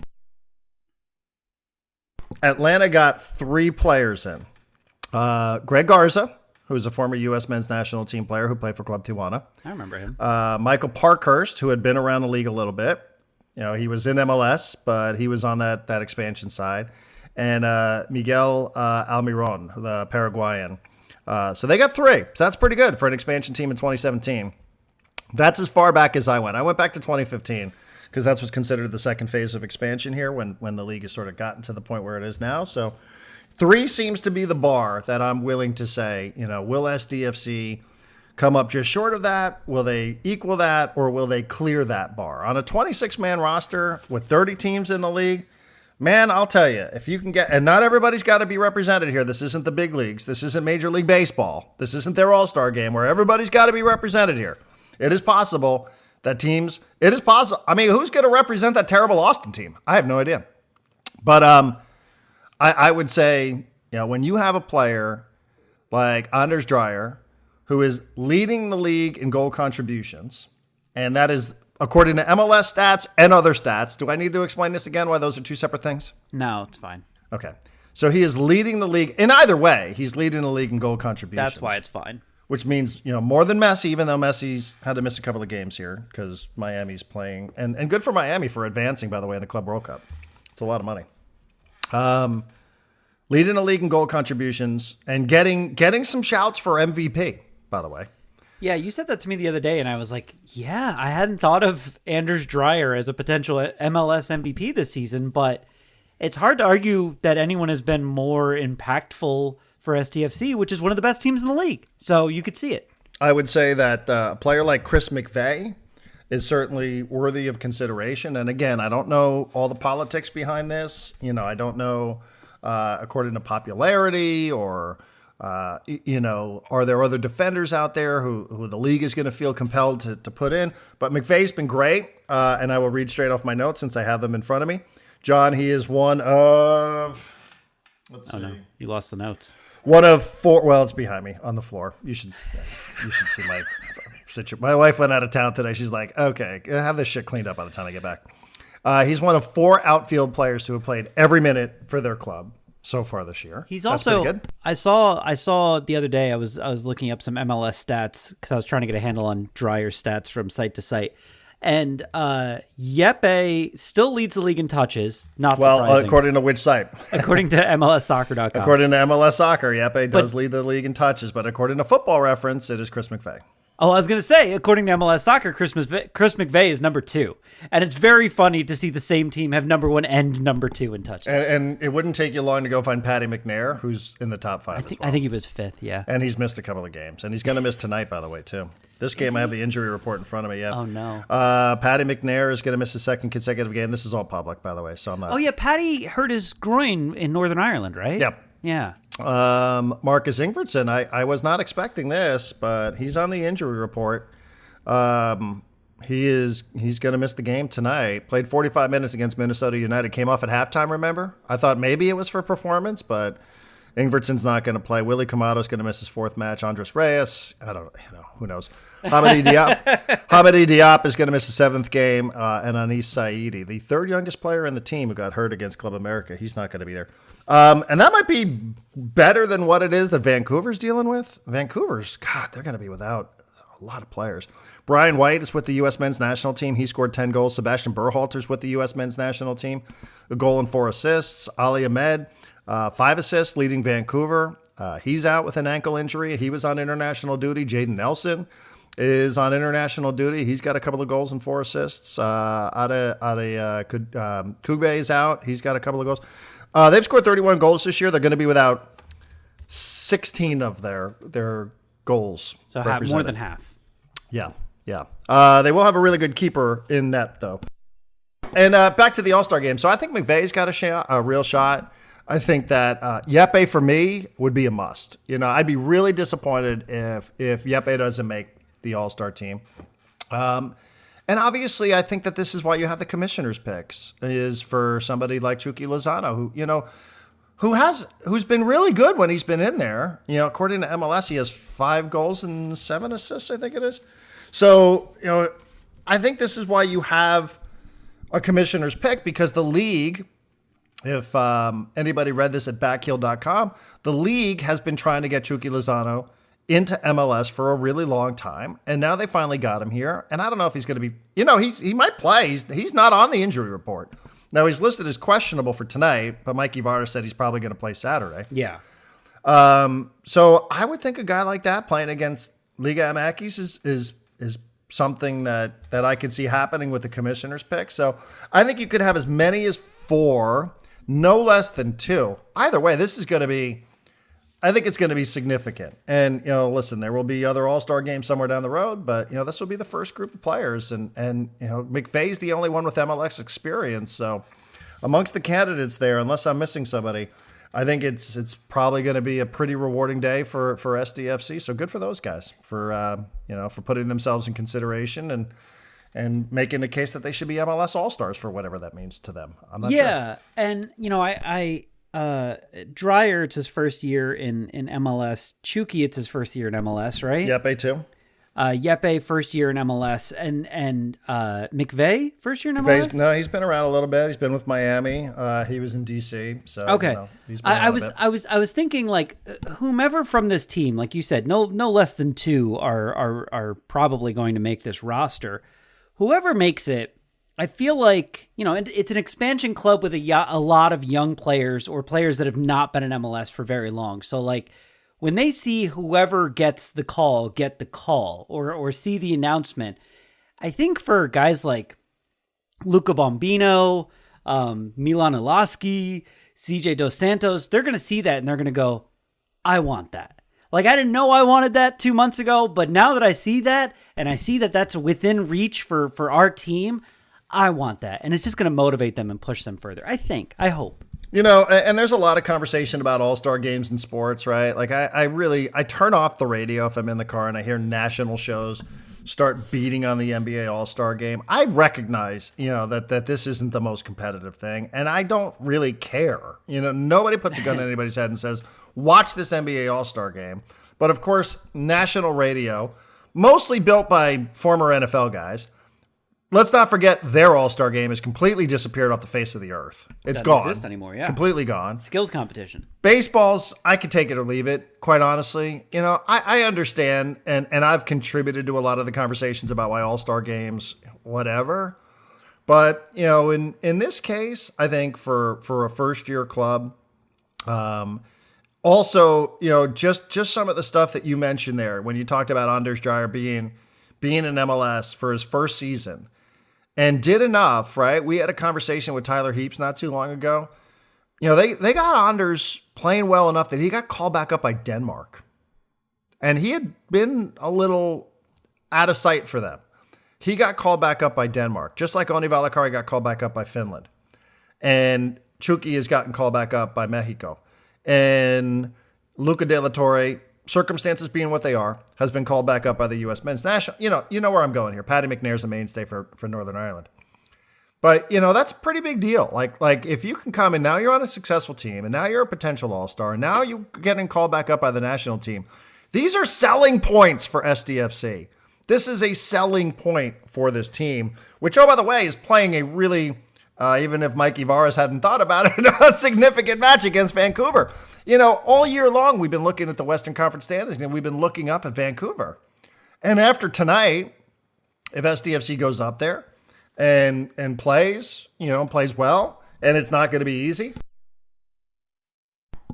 Atlanta got 3 players in. Greg Garza, who's a former U.S. men's national team player who played for Club Tijuana. I remember him. Michael Parkhurst, who had been around the league a little bit. He was in MLS, but he was on that expansion side. And Miguel Almiron, the Paraguayan. So they got 3. So that's pretty good for an expansion team in 2017. That's as far back as I went. I went back to 2015 because that's what's considered the second phase of expansion here when the league has sort of gotten to the point where it is now. So 3 seems to be the bar that I'm willing to say, will SDFC come up just short of that? Will they equal that? Or will they clear that bar? On a 26-man roster with 30 teams in the league, man, I'll tell you, if you can get, and not everybody's got to be represented here. This isn't the big leagues. This isn't Major League Baseball. This isn't their All-Star game where everybody's got to be represented here. It is possible that teams, it is possible. I mean, who's going to represent that terrible Austin team? I have no idea. But I would say, when you have a player like Anders Dreyer, who is leading the league in goal contributions, and that is according to MLS stats and other stats. Do I need to explain this again, why those are 2 separate things? No, it's fine. Okay. So he is leading the league. In either way, he's leading the league in goal contributions. That's why it's fine. Which means, more than Messi, even though Messi's had to miss a couple of games here because Miami's playing. And good for Miami for advancing, by the way, in the Club World Cup. It's a lot of money. Leading the league in goal contributions and getting some shouts for MVP, by the way. Yeah, you said that to me the other day, and I was like, yeah, I hadn't thought of Anders Dreyer as a potential MLS MVP this season, but it's hard to argue that anyone has been more impactful for SDFC, which is one of the best teams in the league. So you could see it. I would say that a player like Chris McVeigh is certainly worthy of consideration. And again, I don't know all the politics behind this. I don't know according to popularity or... are there other defenders out there who the league is going to feel compelled to put in? But McVeigh's been great, and I will read straight off my notes since I have them in front of me. John, he is one of... Let's see. No. You lost the notes. One of 4... Well, it's behind me on the floor. You should see my situation. My wife went out of town today. She's like, okay, have this shit cleaned up by the time I get back. He's one of 4 outfield players who have played every minute for their club so far this year. He's That's also good. I saw the other day I was looking up some MLS stats because I was trying to get a handle on Dreyer stats from site to site. And Yepe still leads the league in touches. Not surprising. Well, according to which site? According to MLSsoccer.com. According to MLS Soccer, Yepe does lead the league in touches, but according to Football Reference, it is Chris McVeigh. Oh, I was going to say, according to MLS Soccer, Chris McVeigh is number 2. And it's very funny to see the same team have number 1 and number 2 in touches. And it wouldn't take you long to go find Patty McNair, who's in the top 5 as well. I think he was 5th, yeah. And he's missed a couple of games. And he's going to miss tonight, by the way, too. This game, I have the injury report in front of me, yeah. Oh, no. Patty McNair is going to miss his 2nd consecutive game. This is all public, by the way, so I'm not... Oh, yeah, Patty hurt his groin in Northern Ireland, right? Yep. Yeah. Marcus Ingvardsson, I was not expecting this, but he's on the injury report. He's going to miss the game tonight. Played 45 minutes against Minnesota United. Came off at halftime, remember? I thought maybe it was for performance, but Ingvardsson's not going to play. Willie Camado's going to miss his 4th match. Andres Reyes, I don't know, who knows? Hamadi Diop is going to miss his 7th game, and Anis Saidi, the 3rd youngest player in the team who got hurt against Club America, he's not going to be there. And that might be better than what it is that Vancouver's dealing with. Vancouver's, God, they're going to be without a lot of players. Brian White is with the U.S. men's national team. He scored 10 goals. Sebastian Berhalter's with the U.S. men's national team. A goal and 4 assists. Ali Ahmed, 5 assists, leading Vancouver. He's out with an ankle injury. He was on international duty. Jaden Nelson is on international duty. He's got a couple of goals and 4 assists. Kugbe is out. He's got a couple of goals. They've scored 31 goals this year. They're going to be without 16 of their goals. So more than half. Yeah. They will have a really good keeper in net, though. And back to the All-Star game. So I think McVeigh's got a real shot. I think that Yepe, for me, would be a must. I'd be really disappointed if Yepe doesn't make the All-Star team. And obviously, I think that this is why you have the commissioner's picks, is for somebody like Chucky Lozano, who's been really good when he's been in there. According to MLS, he has 5 goals and 7 assists, I think it is. So, I think this is why you have a commissioner's pick, because the league, if anybody read this at backheel.com, the league has been trying to get Chucky Lozano into MLS for a really long time, and now they finally got him here. And I don't know if he's going to be, he might play. He's not on the injury report. Now, he's listed as questionable for tonight, but Mike Ibarra said he's probably going to play Saturday. Yeah. So I would think a guy like that playing against Liga MX is something that I could see happening with the commissioner's pick. So I think you could have as many as 4, no less than 2. Either way, I think it's going to be significant. And, listen, there will be other All-Star games somewhere down the road, but, this will be the first group of players. And McVay's the only one with MLS experience. So amongst the candidates there, unless I'm missing somebody, I think it's probably going to be a pretty rewarding day for SDFC. So good for those guys for putting themselves in consideration and making the case that they should be MLS All-Stars for whatever that means to them. I'm not sure. Yeah. And, Dreyer, it's his first year in MLS. Chucky, it's his first year in MLS, right? Yepe too. Yepe, first year in MLS, and McVay, first year in MLS. No, he's been around a little bit. He's been with Miami. He was in DC. So okay, he's been I was thinking like whomever from this team, like you said, no less than 2 are probably going to make this roster. Whoever makes it, I feel like, it's an expansion club with a lot of young players or players that have not been in MLS for very long. So, like, when they see whoever gets the call, get the call, or see the announcement, I think for guys like Luca Bombino, Milan Ilaski, CJ Dos Santos, they're going to see that and they're going to go, I want that. Like, I didn't know I wanted that 2 months ago, but now that I see that and I see that that's within reach for our team, I want that. And it's just going to motivate them and push them further. I hope. And there's a lot of conversation about all-star games in sports, right? Like I turn off the radio if I'm in the car and I hear national shows start beating on the NBA All-Star Game. I recognize, that this isn't the most competitive thing, and I don't really care. Nobody puts a gun in anybody's head and says, watch this NBA All-Star Game. But of course, national radio, mostly built by former NFL guys, let's not forget their All-Star Game has completely disappeared off the face of the earth. It's gone. Doesn't exist anymore, yeah. Completely gone. Skills competition. Baseball's, I could take it or leave it, quite honestly. I understand, and I've contributed to a lot of the conversations about why All-Star Games, whatever. But, in this case, I think for a first-year club, also, just some of the stuff that you mentioned there when you talked about Anders Dreyer being in MLS for his first season, and did enough, right? We had a conversation with Tyler Heaps not too long ago. They got Anders playing well enough that he got called back up by Denmark. And he had been a little out of sight for them. He got called back up by Denmark, just like Oni Valakari got called back up by Finland. And Chucky has gotten called back up by Mexico. And Luca De La Torre, circumstances being what they are, has been called back up by the U.S. men's national. You know where I'm going here. Paddy McNair's a mainstay for Northern Ireland. But, that's a pretty big deal. Like if you can come and now you're on a successful team and now you're a potential all-star and now you're getting called back up by the national team. These are selling points for SDFC. This is a selling point for this team, which, oh, by the way, is playing a really, even if Mike Ibarra hadn't thought about it, a significant match against Vancouver. All year long, we've been looking at the Western Conference standings and we've been looking up at Vancouver. And after tonight, if SDFC goes up there and plays, plays well, and it's not going to be easy,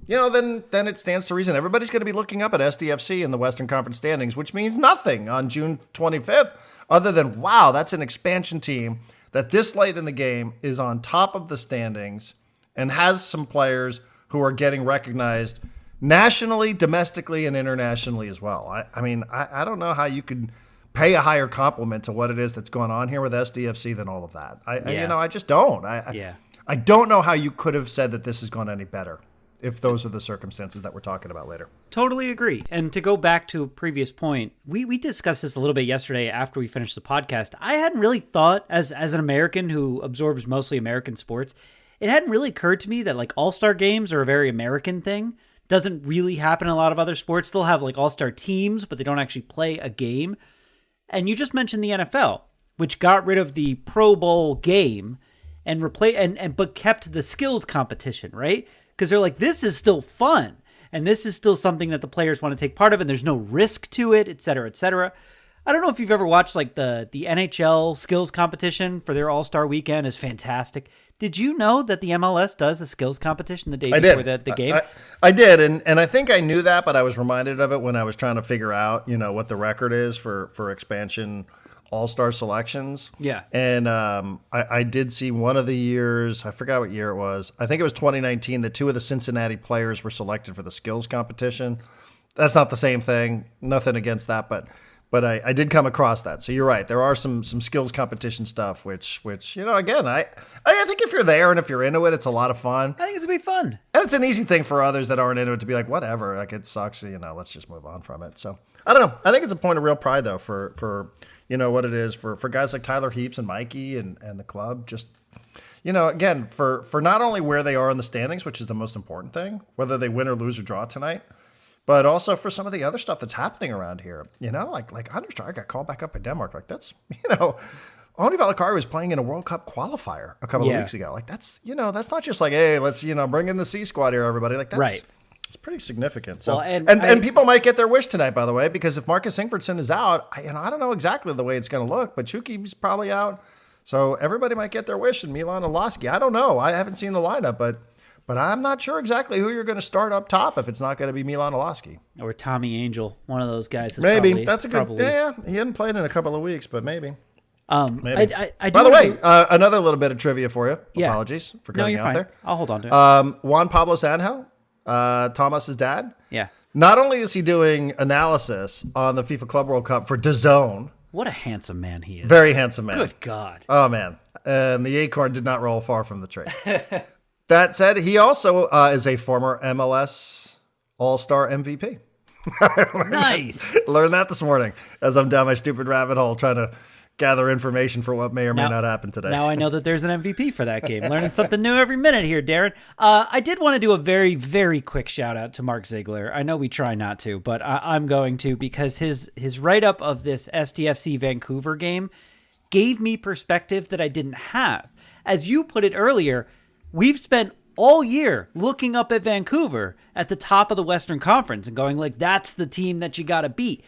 then it stands to reason everybody's going to be looking up at SDFC in the Western Conference standings, which means nothing on June 25th other than, wow, that's an expansion team that this late in the game is on top of the standings and has some players who are getting recognized nationally, domestically, and internationally as well. I don't know how you could pay a higher compliment to what it is that's going on here with SDFC than all of that. I just don't. I don't know how you could have said that this has gone any better. if those are the circumstances that we're talking about later. Totally agree. And to go back to a previous point, we discussed this a little bit yesterday after we finished the podcast. I hadn't really thought, as an American who absorbs mostly American sports, it hadn't really occurred to me that like All-Star games are a very American thing. Doesn't really happen in a lot of other sports. They'll have like All-Star teams, but they don't actually play a game. And you just mentioned the NFL, which got rid of the Pro Bowl game and but kept the skills competition, right? Because they're like, this is still fun. And this is still something that the players want to take part of, and there's no risk to it, et cetera, et cetera. I don't know if you've ever watched like the NHL skills competition for their All-Star weekend is fantastic. Did you know that the MLS does a skills competition the day before the game? I did, and I think I knew that, but I was reminded of it when I was trying to figure out, what the record is for expansion All-Star selections. Yeah. And I did see one of the years, I forgot what year it was. I think it was 2019 that two of the Cincinnati players were selected for the skills competition. That's not the same thing. Nothing against that, but I did come across that. So you're right. There are some skills competition stuff, which again, I think if you're there and if you're into it, it's a lot of fun. I think it's going to be fun. And it's an easy thing for others that aren't into it to be like, whatever, like it sucks, let's just move on from it. So I don't know. I think it's a point of real pride though for what it is for guys like Tyler Heaps and Mikey and the club. Just, again, for not only where they are in the standings, which is the most important thing, whether they win or lose or draw tonight, but also for some of the other stuff that's happening around here, like Anders got called back up in Denmark. Like that's, Oni Valakari was playing in a World Cup qualifier a couple of weeks ago. Like that's, that's not just like, hey, let's, bring in the C squad here, everybody. Like that's right. It's pretty significant. So, well, and people might get their wish tonight, by the way, because if Marcus Ingvardsson is out, I don't know exactly the way it's going to look, but Chuki's probably out. So everybody might get their wish. And Milan Olaski, I don't know. I haven't seen the lineup, but I'm not sure exactly who you're going to start up top if it's not going to be Milan Olaski. Or Tommy Angel, one of those guys. Maybe. That's a good, yeah. He hadn't played in a couple of weeks, but maybe. Maybe. By the way, another little bit of trivia for you. Yeah. Apologies for cutting out there. I'll hold on to it. Juan Pablo Sanjo, Thomas's dad. Yeah. Not only is he doing analysis on the FIFA Club World Cup for DAZN. What a handsome man he is. Very handsome man. Good God. Oh, man. And the acorn did not roll far from the tree. That said, he also is a former MLS All-Star MVP. Nice. Learned that this morning as I'm down my stupid rabbit hole trying to gather information for what may or may not happen today. Now I know that there's an MVP for that game. Learning something new every minute here, Darren. I did want to do a very, very quick shout out to Mark Ziegler. I know we try not to, but I'm going to because his write-up of this SDFC Vancouver game gave me perspective that I didn't have. As you put it earlier, we've spent all year looking up at Vancouver at the top of the Western Conference and going like, that's the team that you got to beat.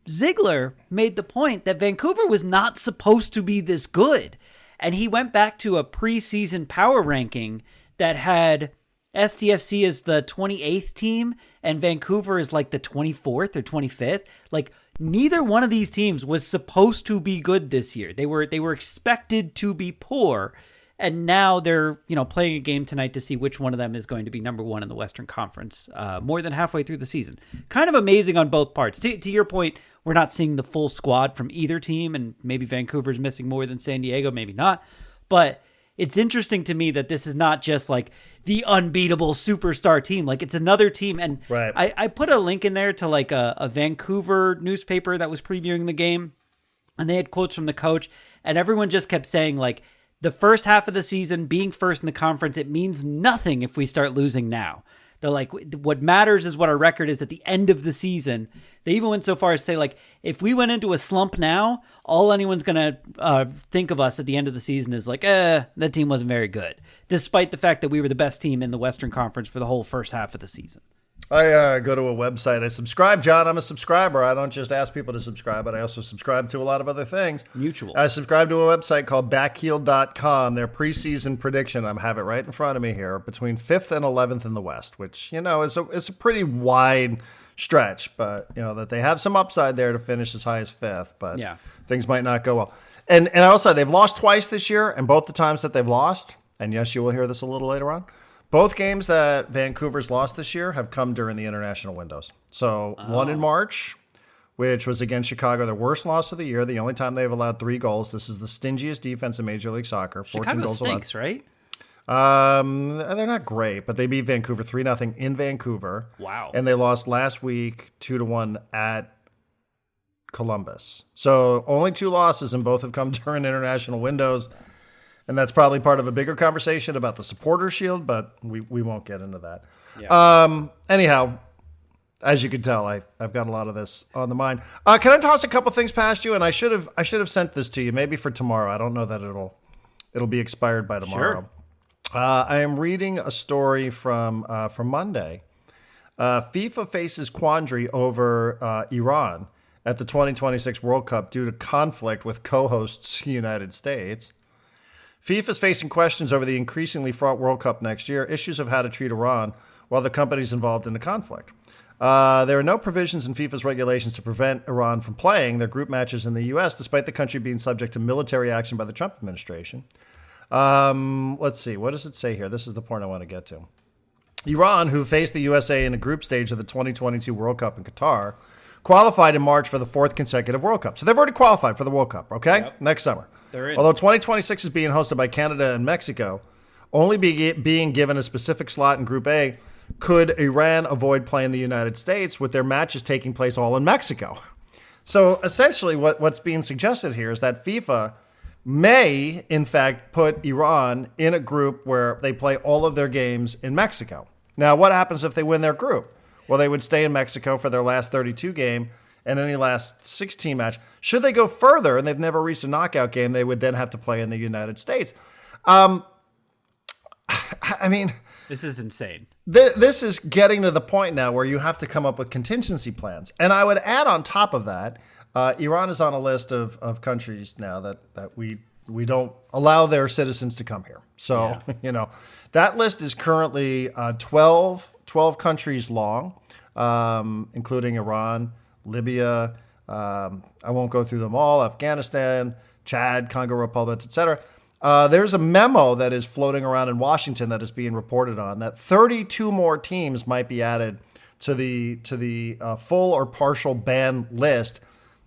Ziegler made the point that Vancouver was not supposed to be this good. And he went back to a preseason power ranking that had SDFC as the 28th team and Vancouver is like the 24th or 25th. Like neither one of these teams was supposed to be good this year. They were expected to be poor. And now they're, playing a game tonight to see which one of them is going to be number one in the Western Conference more than halfway through the season. Kind of amazing on both parts. To your point, we're not seeing the full squad from either team, and maybe Vancouver's missing more than San Diego, maybe not. But it's interesting to me that this is not just like the unbeatable superstar team. Like it's another team. And right. I put a link in there to like a Vancouver newspaper that was previewing the game, and they had quotes from the coach, and everyone just kept saying like, the first half of the season, being first in the conference, it means nothing if we start losing now. They're like, what matters is what our record is at the end of the season. They even went so far as to say, like, if we went into a slump now, all anyone's going to think of us at the end of the season is like, that team wasn't very good, despite the fact that we were the best team in the Western Conference for the whole first half of the season. I go to a website. I subscribe, John. I'm a subscriber. I don't just ask people to subscribe, but I also subscribe to a lot of other things. Mutual. I subscribe to a website called backheel.com. Their preseason prediction, I have it right in front of me here, between 5th and 11th in the West, which, is a pretty wide stretch, but, that they have some upside there to finish as high as 5th, but things might not go well. And also, they've lost twice this year, and both the times that they've lost, and yes, you will hear this a little later on, both games that Vancouver's lost this year have come during the international windows. So one in March, which was against Chicago, their worst loss of the year, the only time they've allowed 3 goals. This is the stingiest defense in Major League Soccer. 14 Chicago goals stinks, allowed. Right? They're not great, but they beat Vancouver 3-0 in Vancouver. Wow. And they lost last week 2-1 at Columbus. So only 2 losses, and both have come during international windows. And that's probably part of a bigger conversation about the supporter shield, but we won't get into that. Yeah. Anyhow, as you can tell, I've got a lot of this on the mind. Can I toss a couple things past you? And I should have sent this to you maybe for tomorrow. I don't know that it'll be expired by tomorrow. Sure. I am reading a story from Monday. FIFA faces quandary over Iran at the 2026 World Cup due to conflict with co-hosts United States. FIFA is facing questions over the increasingly fraught World Cup next year, issues of how to treat Iran while the company's involved in the conflict. There are no provisions in FIFA's regulations to prevent Iran from playing their group matches in the U.S., despite the country being subject to military action by the Trump administration. Let's see. What does it say here? This is the point I want to get to. Iran, who faced the USA in the group stage of the 2022 World Cup in Qatar, qualified in March for the 4th consecutive World Cup. So they've already qualified for the World Cup, okay? Yep. Next summer. They're in. Although 2026 is being hosted by Canada and Mexico, only being given a specific slot in Group A, could Iran avoid playing the United States with their matches taking place all in Mexico? So essentially what's being suggested here is that FIFA may, in fact, put Iran in a group where they play all of their games in Mexico. Now, what happens if they win their group? Well, they would stay in Mexico for their last 32 game and any last 16 match. Should they go further and they've never reached a knockout game, they would then have to play in the United States. I mean, this is insane. This is getting to the point now where you have to come up with contingency plans. And I would add on top of that, Iran is on a list of countries now that we don't allow their citizens to come here. So, yeah. That list is currently 12 countries long, including Iran, Libya. I won't go through them all. Afghanistan, Chad, Congo Republic, etc. There's a memo that is floating around in Washington that is being reported on that 32 more teams might be added to the full or partial ban list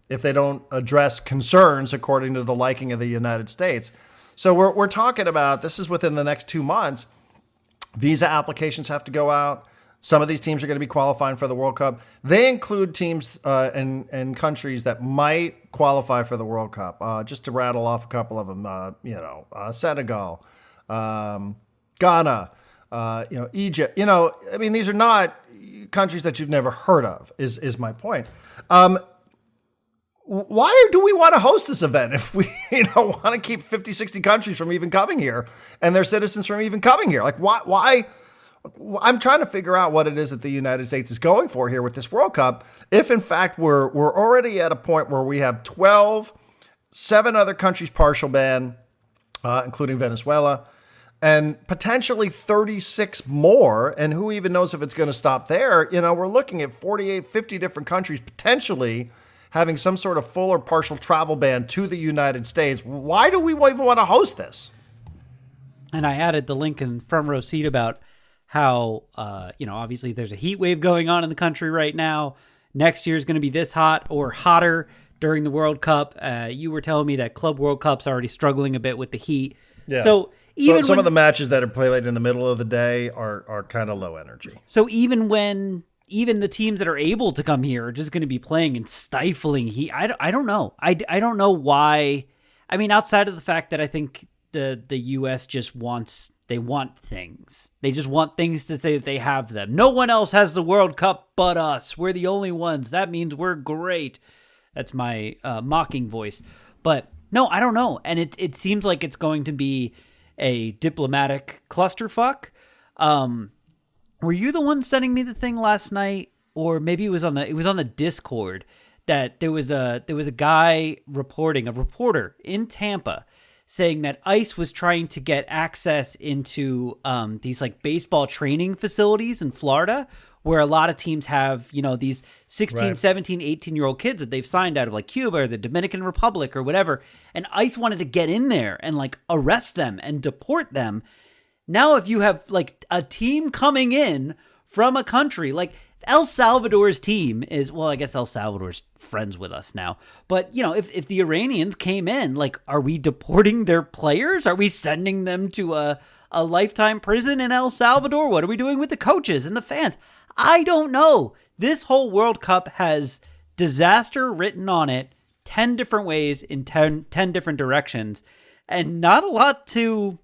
if they don't address concerns according to the liking of the United States. So we're talking about, this is within the next 2 months, visa applications have to go out. Some of these teams are going to be qualifying for the World Cup. They include teams and countries that might qualify for the World Cup. Just to rattle off a couple of them, Senegal, Ghana, Egypt. These are not countries that you've never heard of, is my point. Why do we want to host this event if we want to keep 50, 60 countries from even coming here and their citizens from even coming here? Like, why? I'm trying to figure out what it is that the United States is going for here with this World Cup. If, in fact, we're already at a point where we have 7 other countries partial ban, including Venezuela, and potentially 36 more, and who even knows if it's going to stop there. We're looking at 48, 50 different countries potentially having some sort of full or partial travel ban to the United States. Why do we even want to host this? And I added the link in front row seat about how, obviously there's a heat wave going on in the country right now. Next year is going to be this hot or hotter during the World Cup. You were telling me that Club World Cup's already struggling a bit with the heat. Yeah. So some of the matches that are played in the middle of the day are kind of low energy. So even the teams that are able to come here are just going to be playing in stifling heat. I don't know. I don't know why. I mean, outside of the fact that I think the U.S. just want things. They just want things to say that they have them. No one else has the World Cup but us. We're the only ones. That means we're great. That's my mocking voice. But no, I don't know. And it seems like it's going to be a diplomatic clusterfuck. Were you the one sending me the thing last night, or maybe it was on the Discord that there was a guy a reporter in Tampa saying that ICE was trying to get access into these like baseball training facilities in Florida where a lot of teams have, these 16, right, 17, 18-year-old kids that they've signed out of like Cuba or the Dominican Republic or whatever. And ICE wanted to get in there and like arrest them and deport them. Now, if you have like a team coming in from a country, like El Salvador's team is, well, I guess El Salvador's friends with us now. But, if the Iranians came in, like, are we deporting their players? Are we sending them to a lifetime prison in El Salvador? What are we doing with the coaches and the fans? I don't know. This whole World Cup has disaster written on it 10 different ways in 10 different directions, and not a lot to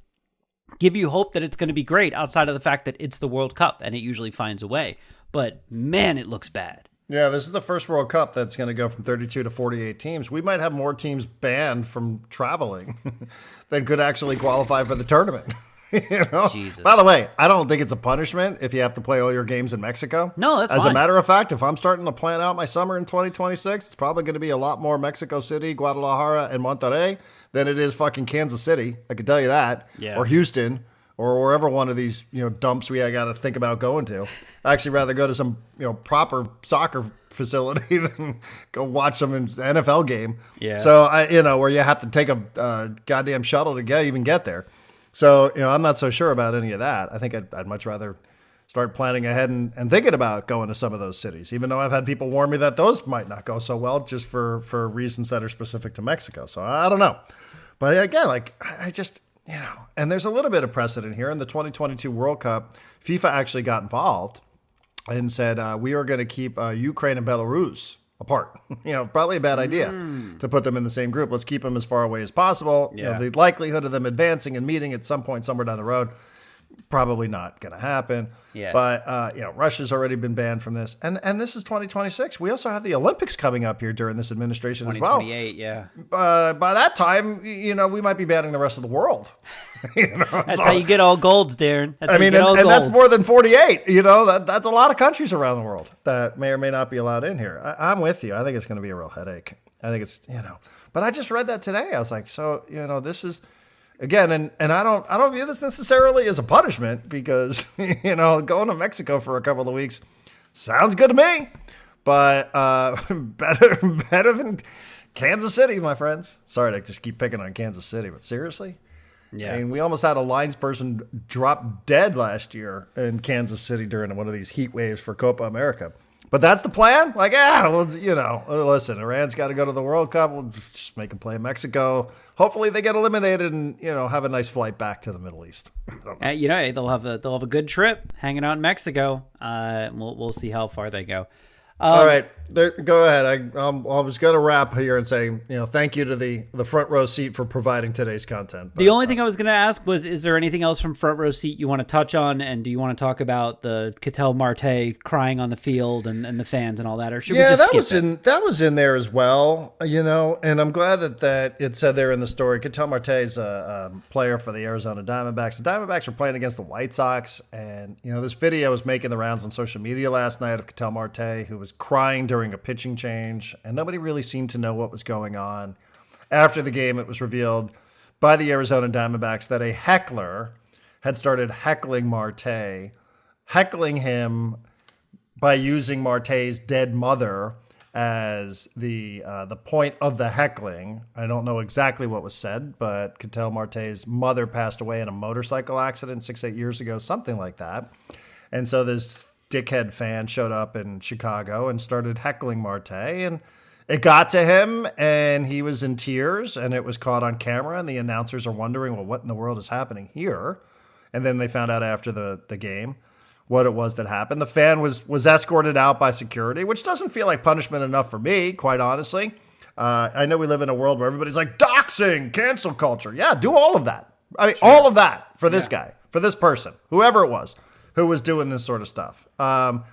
give you hope that it's going to be great outside of the fact that it's the World Cup and it usually finds a way. But man, it looks bad. Yeah, this is the first World Cup that's going to go from 32 to 48 teams. We might have more teams banned from traveling than could actually qualify for the tournament. Jesus. By the way, I don't think it's a punishment if you have to play all your games in Mexico. No, that's As fine. a matter of fact, if I'm starting to plan out my summer in 2026, it's probably going to be a lot more Mexico City, Guadalajara, and Monterrey than it is fucking Kansas City. I can tell you that. Yeah. Or Houston, or wherever one of these dumps we got to think about going to. I actually rather go to some proper soccer facility than go watch some NFL game. Yeah. So where you have to take a goddamn shuttle to even get there. So, I'm not so sure about any of that. I think I'd much rather start planning ahead and thinking about going to some of those cities, even though I've had people warn me that those might not go so well just for reasons that are specific to Mexico. So I don't know. But again, I just, and there's a little bit of precedent here. In the 2022 World Cup, FIFA actually got involved and said, we are going to keep Ukraine and Belarus apart. Probably a bad idea to put them in the same group. Let's keep them as far away as possible. Yeah. The likelihood of them advancing and meeting at some point somewhere down the road, probably not going to happen. Yeah. But, Russia's already been banned from this. And this is 2026. We also have the Olympics coming up here during this administration as well. 2028, yeah. By that time, we might be banning the rest of the world. That's how you get all golds, Darren. That's and that's more than 48. That's a lot of countries around the world that may or may not be allowed in here. I'm with you. I think it's going to be a real headache. I think it's, but I just read that today. I was like, so, this is, again, and I don't view this necessarily as a punishment because, going to Mexico for a couple of weeks sounds good to me, but better than Kansas City, my friends. Sorry to just keep picking on Kansas City, but seriously? Yeah. I mean, we almost had a linesperson drop dead last year in Kansas City during one of these heat waves for Copa America. But that's the plan? Listen, Iran's got to go to the World Cup. We'll just make them play in Mexico. Hopefully they get eliminated and, have a nice flight back to the Middle East. They'll have a good trip hanging out in Mexico. We'll see how far they go. All right, go ahead. I was going to wrap here and say, thank you to the front row seat for providing today's content. The only thing I was going to ask was, is there anything else from front row seat you want to touch on? And do you want to talk about the Ketel Marte crying on the field and the fans and all that? Or should we just skip it? That was in there as well, and I'm glad that it said there in the story. Ketel Marte is a player for the Arizona Diamondbacks. The Diamondbacks were playing against the White Sox, and, this video was making the rounds on social media last night of Ketel Marte, who was crying during a pitching change, and nobody really seemed to know what was going on. After the game, it was revealed by the Arizona Diamondbacks that a heckler had started heckling Marte, heckling him by using Marte's dead mother as the point of the heckling. I don't know exactly what was said, but Ketel Marte's mother passed away in a motorcycle accident 6-8 years ago, something like that. And so this dickhead fan showed up in Chicago and started heckling Marte, and it got to him, and he was in tears, and it was caught on camera, and the announcers are wondering, well, what in the world is happening here? And then they found out after the game what it was that happened. The fan was escorted out by security, which doesn't feel like punishment enough for me, quite honestly. I know we live in a world where everybody's like, doxing, cancel culture. Yeah, do all of that. I mean, all of that for this guy, for this person, whoever it was, who was doing this sort of stuff. Tough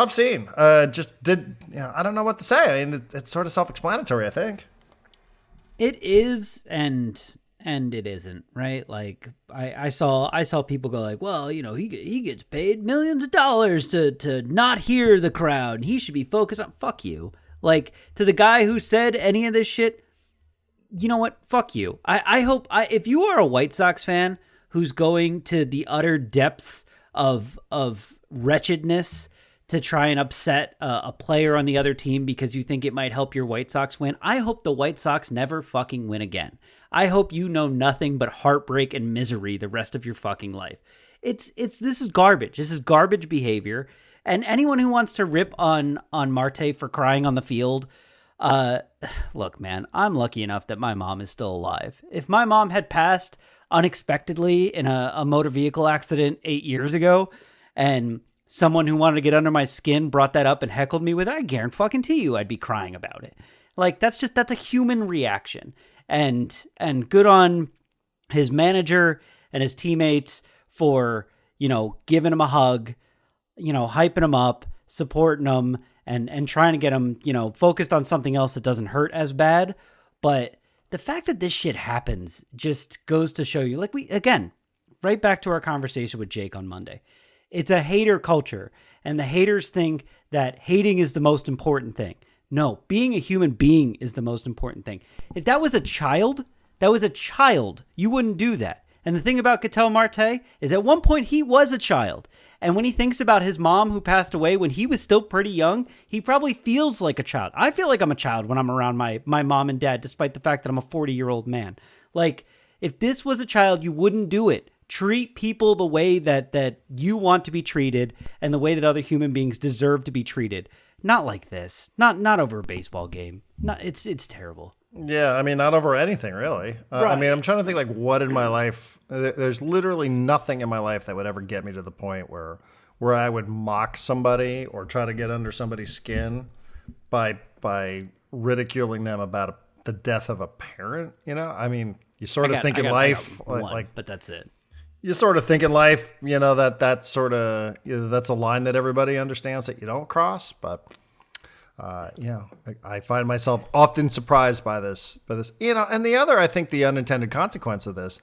scene. I don't know what to say. I mean, it's sort of self-explanatory, I think. It is, and it isn't, right? Like I saw people go like, well, he gets paid millions of dollars to not hear the crowd. He should be focused on, fuck you. Like, to the guy who said any of this shit, you know what? Fuck you. I hope if you are a White Sox fan who's going to the utter depths of wretchedness to try and upset a player on the other team because you think it might help your White Sox win, I hope the White Sox never fucking win again. I hope you know nothing but heartbreak and misery the rest of your fucking life. this is garbage. This is garbage behavior. And anyone who wants to rip on Marte for crying on the field, look, man, I'm lucky enough that my mom is still alive. If my mom had passed unexpectedly in a motor vehicle accident 8 years ago, and someone who wanted to get under my skin brought that up and heckled me with it, I guarantee you I'd be crying about it. Like, that's a human reaction. And good on his manager and his teammates for, giving him a hug, hyping him up, supporting him, and trying to get him, focused on something else that doesn't hurt as bad. But the fact that this shit happens just goes to show you, like, right back to our conversation with Jake on Monday. It's a hater culture, and the haters think that hating is the most important thing. No, being a human being is the most important thing. If that was a child, you wouldn't do that. And the thing about Ketel Marte is at one point he was a child. And when he thinks about his mom who passed away when he was still pretty young, he probably feels like a child. I feel like I'm a child when I'm around my mom and dad, despite the fact that I'm a 40-year-old man. Like, if this was a child, you wouldn't do it. Treat people the way that you want to be treated and the way that other human beings deserve to be treated. Not like this. Not over a baseball game. It's terrible. Yeah, I mean, not over anything, really. Right. I mean, I'm trying to think, like, what in my life... There's literally nothing in my life that would ever get me to the point where I would mock somebody or try to get under somebody's skin by ridiculing them about the death of a parent, I mean, you sort of think in life... but that's it. You sort of think in life, that's sort of... that's a line that everybody understands that you don't cross, but... I find myself often surprised by this, and the other, I think the unintended consequence of this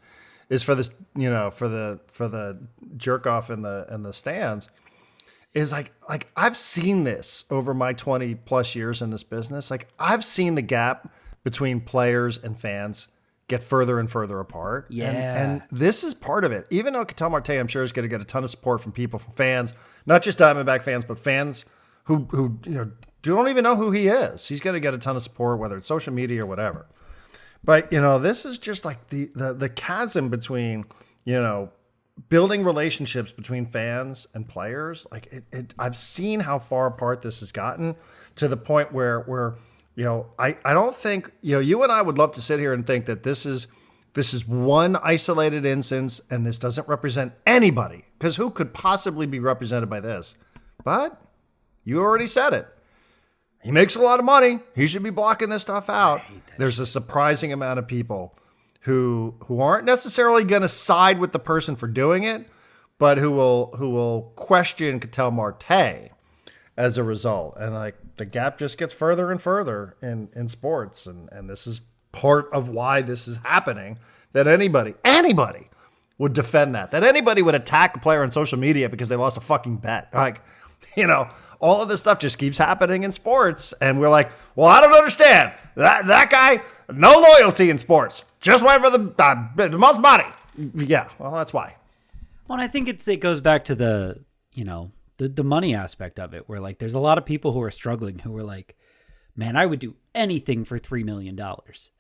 is for this, for the jerk off in the stands is like I've seen this over my 20 plus years in this business. Like, I've seen the gap between players and fans get further and further apart. Yeah. And this is part of it. Even though Ketel Marte, I'm sure, is going to get a ton of support from people, from fans, not just Diamondback fans, but fans who don't even know who he is. He's going to get a ton of support, whether it's social media or whatever. But, this is just like the chasm between, building relationships between fans and players. Like, I've seen how far apart this has gotten, to the point where I don't think, you and I would love to sit here and think that this is one isolated instance and this doesn't represent anybody, because who could possibly be represented by this? But you already said it. He makes a lot of money. He should be blocking this stuff out. There's a surprising amount of people who aren't necessarily going to side with the person for doing it, but who will question Ketel Marte as a result. And like, the gap just gets further and further in sports. And this is part of why this is happening, that anybody would defend that anybody would attack a player on social media because they lost a fucking bet. Like, all of this stuff just keeps happening in sports. And we're like, well, I don't understand. That guy, no loyalty in sports. Just wait for the most money. Yeah, well, that's why. Well, and I think it goes back to the money aspect of it, where, like, there's a lot of people who are struggling, who are like, man, I would do anything for $3 million.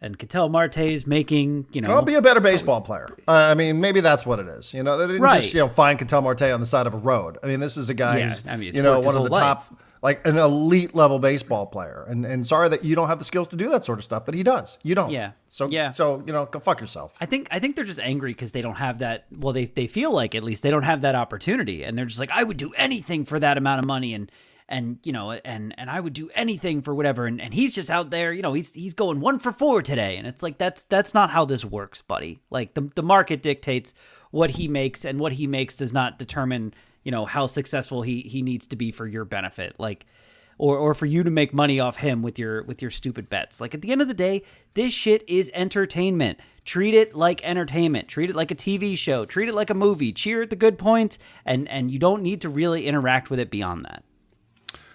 And Ketel Marte is making, I'll be a better baseball player. I mean, maybe that's what it is. They didn't just, find Ketel Marte on the side of a road. I mean, this is a guy who's, one of the top, like, an elite level baseball player. And sorry that you don't have the skills to do that sort of stuff, but he does. You don't. Yeah. So go fuck yourself. I think they're just angry because they don't have that. Well, they feel like, at least, they don't have that opportunity. And they're just like, I would do anything for that amount of money. And I would do anything for whatever. And he's just out there, he's going 1 for 4 today. And it's like, that's not how this works, buddy. Like, the market dictates what he makes, and what he makes does not determine, how successful he needs to be for your benefit. Like, or for you to make money off him with your stupid bets. Like, at the end of the day, this shit is entertainment. Treat it like entertainment. Treat it like a TV show. Treat it like a movie. Cheer at the good points. And you don't need to really interact with it beyond that.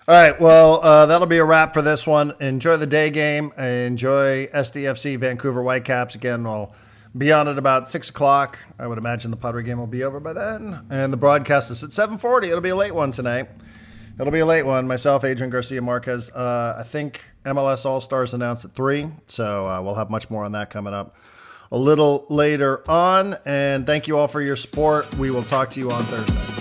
All right, well, that'll be a wrap for this one. Enjoy the day game. Enjoy SDFC Vancouver Whitecaps. Again, we'll be on at about 6 o'clock. I would imagine the Padres game will be over by then. And the broadcast is at 7:40. It'll be a late one tonight. It'll be a late one. Myself, Adrian Garcia Marquez. I think MLS All-Stars announced at 3, so we'll have much more on that coming up a little later on. And thank you all for your support. We will talk to you on Thursday.